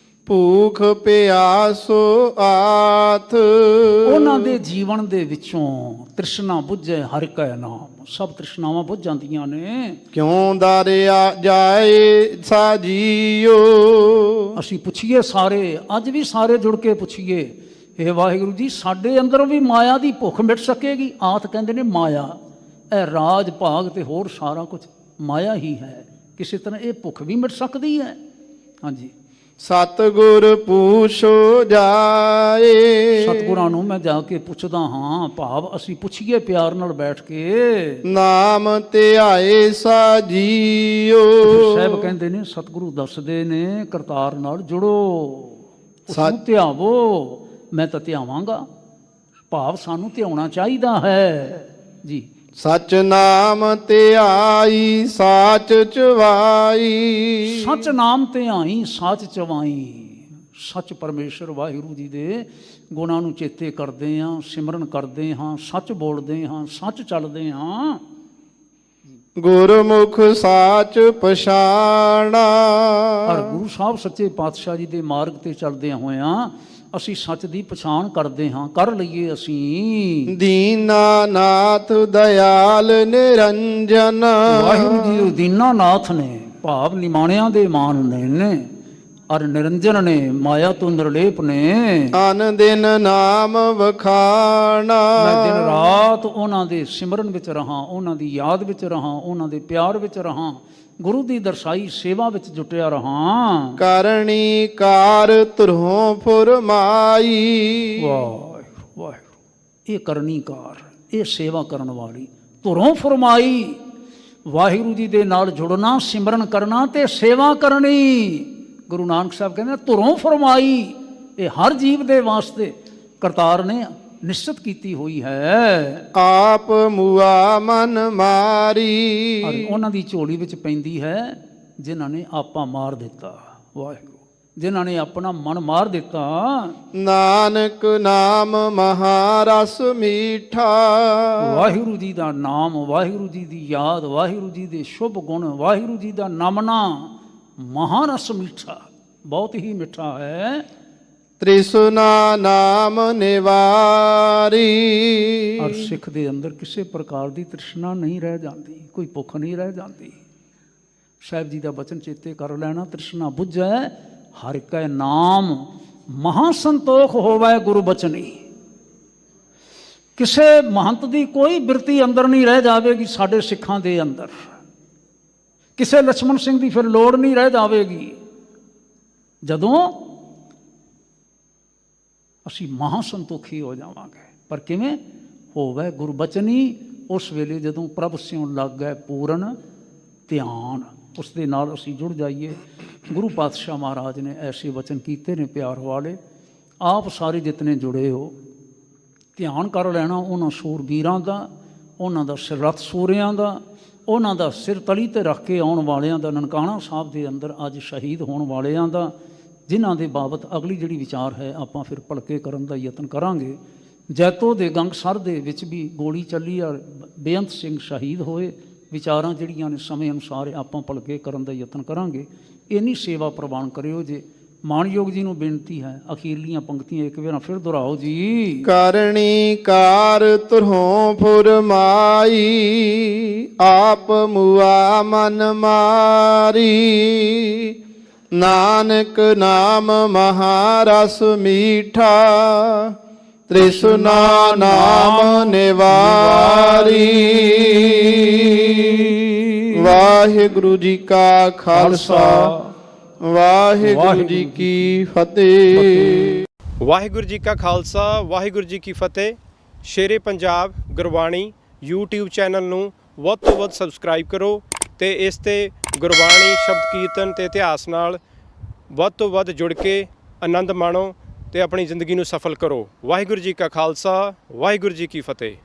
ਭੂਖ ਪਿਆਸੋ ਆਥ। ਉਹਨਾਂ ਦੇ ਜੀਵਨ ਦੇ ਵਿੱਚੋਂ ਤ੍ਰਿਸ਼ਨਾ ਬੁੱਝੇ ਹਰਿ ਕੈ ਨਾਮ, ਸਭ ਤ੍ਰਿਸ਼ਨਾਵਾਂ ਬੁੱਝ ਜਾਂਦੀਆਂ ਨੇ। ਕਿਉਂ ਦਰਿਆ ਜਾਏ ਸਾਜੀਓ। ਅਸੀਂ ਪੁੱਛੀਏ ਸਾਰੇ, ਅੱਜ ਵੀ ਸਾਰੇ ਜੁੜ ਕੇ ਪੁੱਛੀਏ, ਇਹ ਵਾਹਿਗੁਰੂ ਜੀ ਸਾਡੇ ਅੰਦਰੋਂ ਵੀ ਮਾਇਆ ਦੀ ਭੁੱਖ ਮਿਟ ਸਕੇਗੀ? ਆਤ ਕਹਿੰਦੇ ਨੇ ਮਾਇਆ, ਇਹ ਰਾਜ ਭਾਗ ਤੇ ਹੋਰ ਸਾਰਾ ਕੁਝ ਮਾਇਆ ਹੀ ਹੈ। ਕਿਸੇ ਤਰ੍ਹਾਂ ਇਹ ਭੁੱਖ ਵੀ ਮਿਟ ਸਕਦੀ ਹੈ। ਹਾਂਜੀ, ਸਤਿਗੁਰ ਪੁੱਛੋ ਜਾਏ। ਸਤਿਗੁਰਾਂ ਨੂੰ ਮੈਂ ਜਾ ਕੇ ਪੁੱਛਦਾ ਹਾਂ, ਭਾਵ ਅਸੀਂ ਪੁੱਛੀਏ ਪਿਆਰ ਨਾਲ ਬੈਠ ਕੇ। ਨਾਮ ਧਿਆਏ ਸਾਜੀਓ। ਸਾਹਿਬ ਕਹਿੰਦੇ ਨੇ, ਸਤਿਗੁਰੂ ਦੱਸਦੇ ਨੇ, ਕਰਤਾਰ ਨਾਲ ਜੁੜੋ, ਉਸਨੂੰ ਧਿਆਵੋ। ਮੈਂ ਤਾਂ ਧਿਆਵਾਂਗਾ, ਭਾਵ ਸਾਨੂੰ ਧਿਆਉਣਾ ਚਾਹੀਦਾ ਹੈ ਜੀ। ਸਚ ਨਾਮ ਧਿਆਈ ਸਾਚ ਚਵਾਈ। ਸੱਚ ਨਾਮ ਧਿਆਈ ਸਾਚ ਚਵਾਈ। ਸੱਚ ਪਰਮੇਸ਼ਰ ਵਾਹਿਗੁਰੂ ਜੀ ਦੇ ਗੁਣਾਂ ਨੂੰ ਚੇਤੇ ਕਰਦੇ ਹਾਂ, ਸਿਮਰਨ ਕਰਦੇ ਹਾਂ, ਸੱਚ ਬੋਲਦੇ ਹਾਂ, ਸੱਚ ਚੱਲਦੇ ਹਾਂ। ਗੁਰਮੁਖ ਸਾਚ ਪਛਾਣਾ। ਔਰ ਗੁਰੂ ਸਾਹਿਬ ਸੱਚੇ ਪਾਤਸ਼ਾਹ ਜੀ ਦੇ ਮਾਰਗ ਤੇ ਚੱਲਦਿਆਂ ਹੋਇਆਂ ਅਸੀਂ ਸੱਚ ਦੀ ਪਛਾਣ ਕਰਦੇ ਹਾਂ, ਕਰ ਲਈਏ ਅਸੀਂ। ਦੀਨਾਨਾਥ ਦਇਆਲ ਨਿਰੰਜਨ। ਵਾਹਿਗੁਰੂ ਜੀ ਦੀਨਾਨਾਥ ਨੇ, ਭਾਵ ਨਿਮਾਣਿਆਂ ਦੇ ਮਾਨ ਨੇ, ਔਰ ਨਿਰੰਜਨ ਨੇ, ਮਾਇਆ ਤੋਂ ਨਿਰਲੇਪ ਨੇ। ਅਨ ਦਿਨ ਨਾਮ ਵਖਾਣਾ। ਮੈਂ ਦਿਨ ਰਾਤ ਉਹਨਾਂ ਦੇ ਸਿਮਰਨ ਵਿੱਚ ਰਹਾਂ, ਉਹਨਾਂ ਦੀ ਯਾਦ ਵਿੱਚ ਰਹਾਂ, ਉਹਨਾਂ ਦੇ ਪਿਆਰ ਵਿੱਚ ਰਹਾਂ, ਗੁਰੂ ਦੀ ਦਰਸਾਈ ਸੇਵਾ ਵਿੱਚ ਜੁਟਿਆ ਰਹਾਂ। ਕਰਨੀ ਕਾਰ ਤੁਰੋਂ ਫੁਰਮਾਈ। ਵਾਹਿਗੁਰੂ ਵਾਹਿਗੁਰੂ, ਇਹ ਕਰਨੀ ਕਾਰ, ਇਹ ਸੇਵਾ ਕਰਨ ਵਾਲੀ, ਧੁਰੋਂ ਫਰਮਾਈ। ਵਾਹਿਗੁਰੂ ਜੀ ਦੇ ਨਾਲ ਜੁੜਨਾ, ਸਿਮਰਨ ਕਰਨਾ ਤੇ ਸੇਵਾ ਕਰਨੀ। ਗੁਰੂ ਨਾਨਕ ਸਾਹਿਬ ਕਹਿੰਦੇ ਧੁਰੋਂ ਫਰਮਾਈ, ਇਹ ਹਰ ਜੀਵ ਦੇ ਵਾਸਤੇ ਕਰਤਾਰ ਨੇ ਨਿਸ਼ਚਿਤ ਕੀਤੀ ਹੋਈ ਹੈ। ਆਪ ਮੁਆ ਮਨ ਮਾਰੀ, ਔਰ ਉਹਨਾਂ ਦੀ ਝੋਲੀ ਵਿੱਚ ਪੈਂਦੀ ਹੈ ਜਿਨ੍ਹਾਂ ਨੇ ਆਪਾ ਮਾਰ ਦਿੱਤਾ। ਵਾਹਿਗੁਰੂ, ਜਿਨ੍ਹਾਂ ਨੇ ਆਪਣਾ ਮਨ ਮਾਰ ਦਿੱਤਾ। ਨਾਨਕ ਨਾਮ ਮਹਾਰਸ ਮੀਠਾ, ਵਾਹਿਗੁਰੂ ਜੀ ਦਾ ਨਾਮ, ਵਾਹਿਗੁਰੂ ਜੀ ਦੀ ਯਾਦ, ਵਾਹਿਗੁਰੂ ਜੀ ਦੇ ਸ਼ੁਭ ਗੁਣ, ਵਾਹਿਗੁਰੂ ਜੀ ਦਾ ਨਮਨਾ ਮਹਾਰਸ ਮਿੱਠਾ, ਬਹੁਤ ਹੀ ਮਿੱਠਾ ਹੈ। ਤ੍ਰਿਸ਼ਨਾ ਨਾਮ ਨਿਵਾਰੀ, ਔਰ ਸਿੱਖ ਦੇ ਅੰਦਰ ਕਿਸੇ ਪ੍ਰਕਾਰ ਦੀ ਤ੍ਰਿਸ਼ਨਾ ਨਹੀਂ ਰਹਿ ਜਾਂਦੀ, ਕੋਈ ਭੁੱਖ ਨਹੀਂ ਰਹਿ ਜਾਂਦੀ। ਸਾਹਿਬ ਜੀ ਦਾ ਬਚਨ ਚੇਤੇ ਕਰ ਲੈਣਾ, ਤ੍ਰਿਸ਼ਨਾ ਬੁਝੈ ਹਰਿ ਕੈ ਨਾਮ, ਮਹਾ ਸੰਤੋਖ ਹੋਵੈ ਗੁਰੂ ਬਚਨੀ। ਕਿਸੇ ਮਹੰਤ ਦੀ ਕੋਈ ਬਿਰਤੀ ਅੰਦਰ ਨਹੀਂ ਰਹਿ ਜਾਵੇਗੀ ਸਾਡੇ ਸਿੱਖਾਂ ਦੇ ਅੰਦਰ, ਕਿਸੇ ਲਛਮਣ ਸਿੰਘ ਦੀ ਫਿਰ ਲੋੜ ਨਹੀਂ ਰਹਿ ਜਾਵੇਗੀ ਜਦੋਂ ਅਸੀਂ ਮਹਾ ਸੰਤੋਖੀ ਹੋ ਜਾਵਾਂਗੇ। ਪਰ ਕਿਵੇਂ ਹੋਵੇ ਗੁਰਬਚਨੀ? ਉਸ ਵੇਲੇ ਜਦੋਂ ਪ੍ਰਭ ਸਿਉ ਲੱਗ ਗਏ ਪੂਰਨ ਧਿਆਨ, ਉਸ ਦੇ ਨਾਲ ਅਸੀਂ ਜੁੜ ਜਾਈਏ। ਗੁਰੂ ਪਾਤਸ਼ਾਹ ਮਹਾਰਾਜ ਨੇ ਐਸੇ ਵਚਨ ਕੀਤੇ ਨੇ ਪਿਆਰ ਵਾਲੇ, ਆਪ ਸਾਰੇ ਜਿਤਨੇ ਜੁੜੇ ਹੋ ਧਿਆਨ ਕਰ ਲੈਣਾ ਉਹਨਾਂ ਸੂਰਬੀਰਾਂ ਦਾ, ਉਹਨਾਂ ਦਾ ਸਿਰਰਥ ਸੂਰਿਆਂ ਦਾ, ਉਹਨਾਂ ਦਾ ਸਿਰ ਤਲੀ ਤੇ ਰੱਖ ਕੇ ਆਉਣ ਵਾਲਿਆਂ ਦਾ, ਨਨਕਾਣਾ ਸਾਹਿਬ ਦੇ ਅੰਦਰ ਅੱਜ ਸ਼ਹੀਦ ਹੋਣ ਵਾਲਿਆਂ ਦਾ, ਜਿਨ੍ਹਾਂ ਦੇ ਬਾਬਤ ਅਗਲੀ ਜਿਹੜੀ ਵਿਚਾਰ ਹੈ ਆਪਾਂ ਫਿਰ ਭਲਕੇ ਕਰਨ ਦਾ ਯਤਨ ਕਰਾਂਗੇ। ਜੈਤੋ ਦੇ ਗੰਗਸਰ ਦੇ ਵਿੱਚ ਵੀ ਗੋਲੀ ਚੱਲੀ ਔਰ ਬੇਅੰਤ ਸਿੰਘ ਸ਼ਹੀਦ ਹੋਏ। ਵਿਚਾਰਾਂ ਜਿਹੜੀਆਂ ਨੇ ਸਮੇਂ ਅਨੁਸਾਰ ਆਪਾਂ ਭਲਕੇ ਕਰਨ ਦਾ ਯਤਨ ਕਰਾਂਗੇ। ਇੰਨੀ ਸੇਵਾ ਪ੍ਰਵਾਨ ਕਰਿਓ ਜੇ। ਮਾਣਯੋਗ ਜੀ ਨੂੰ ਬੇਨਤੀ ਹੈ, ਅਖੀਰਲੀਆਂ ਪੰਕਤੀਆਂ ਇੱਕ ਵਾਰ ਫਿਰ ਦੁਹਰਾਓ ਜੀ। ਕਰਨੀ ਕਾਰ ਤੁਰਹੋਂ ਫੁਰਮਾਈ, ਆਪ ਮੁਆ ਮਨ ਮਾਰੀ। ਨਾਨਕ ਨਾਮ ਮਹਾਰਸ ਮੀਠਾ, ਤ੍ਰਿਸ਼ਨਾ ਨਾਮ ਨਿਵਾਰੀ। ਵਾਹਿਗੁਰੂ ਜੀ ਕਾ ਖਾਲਸਾ, ਵਾਹਿਗੁਰੂ ਜੀ ਕੀ ਫਤਿਹ। ਵਾਹਿਗੁਰੂ ਜੀ ਕਾ ਖਾਲਸਾ, ਵਾਹਿਗੁਰੂ ਜੀ ਕੀ ਫਤਿਹ। ਸ਼ੇਰੇ ਪੰਜਾਬ ਗੁਰਬਾਣੀ YouTube ਚੈਨਲ ਨੂੰ ਵੱਧ ਤੋਂ ਵੱਧ ਸਬਸਕ੍ਰਾਈਬ ਕਰੋ ਤੇ ਇਸ ਤੇ ਗੁਰਬਾਣੀ, ਸ਼ਬਦ ਕੀਰਤਨ ਤੇ ਇਤਿਹਾਸ ਨਾਲ ਵੱਧ ਤੋਂ ਵੱਧ ਜੁੜ ਕੇ ਆਨੰਦ ਮਾਣੋ ਤੇ ਆਪਣੀ ਜ਼ਿੰਦਗੀ ਨੂੰ ਸਫਲ ਕਰੋ। ਵਾਹਿਗੁਰੂ ਜੀ ਕਾ ਖਾਲਸਾ, ਵਾਹਿਗੁਰੂ ਜੀ ਕੀ ਫਤਿਹ।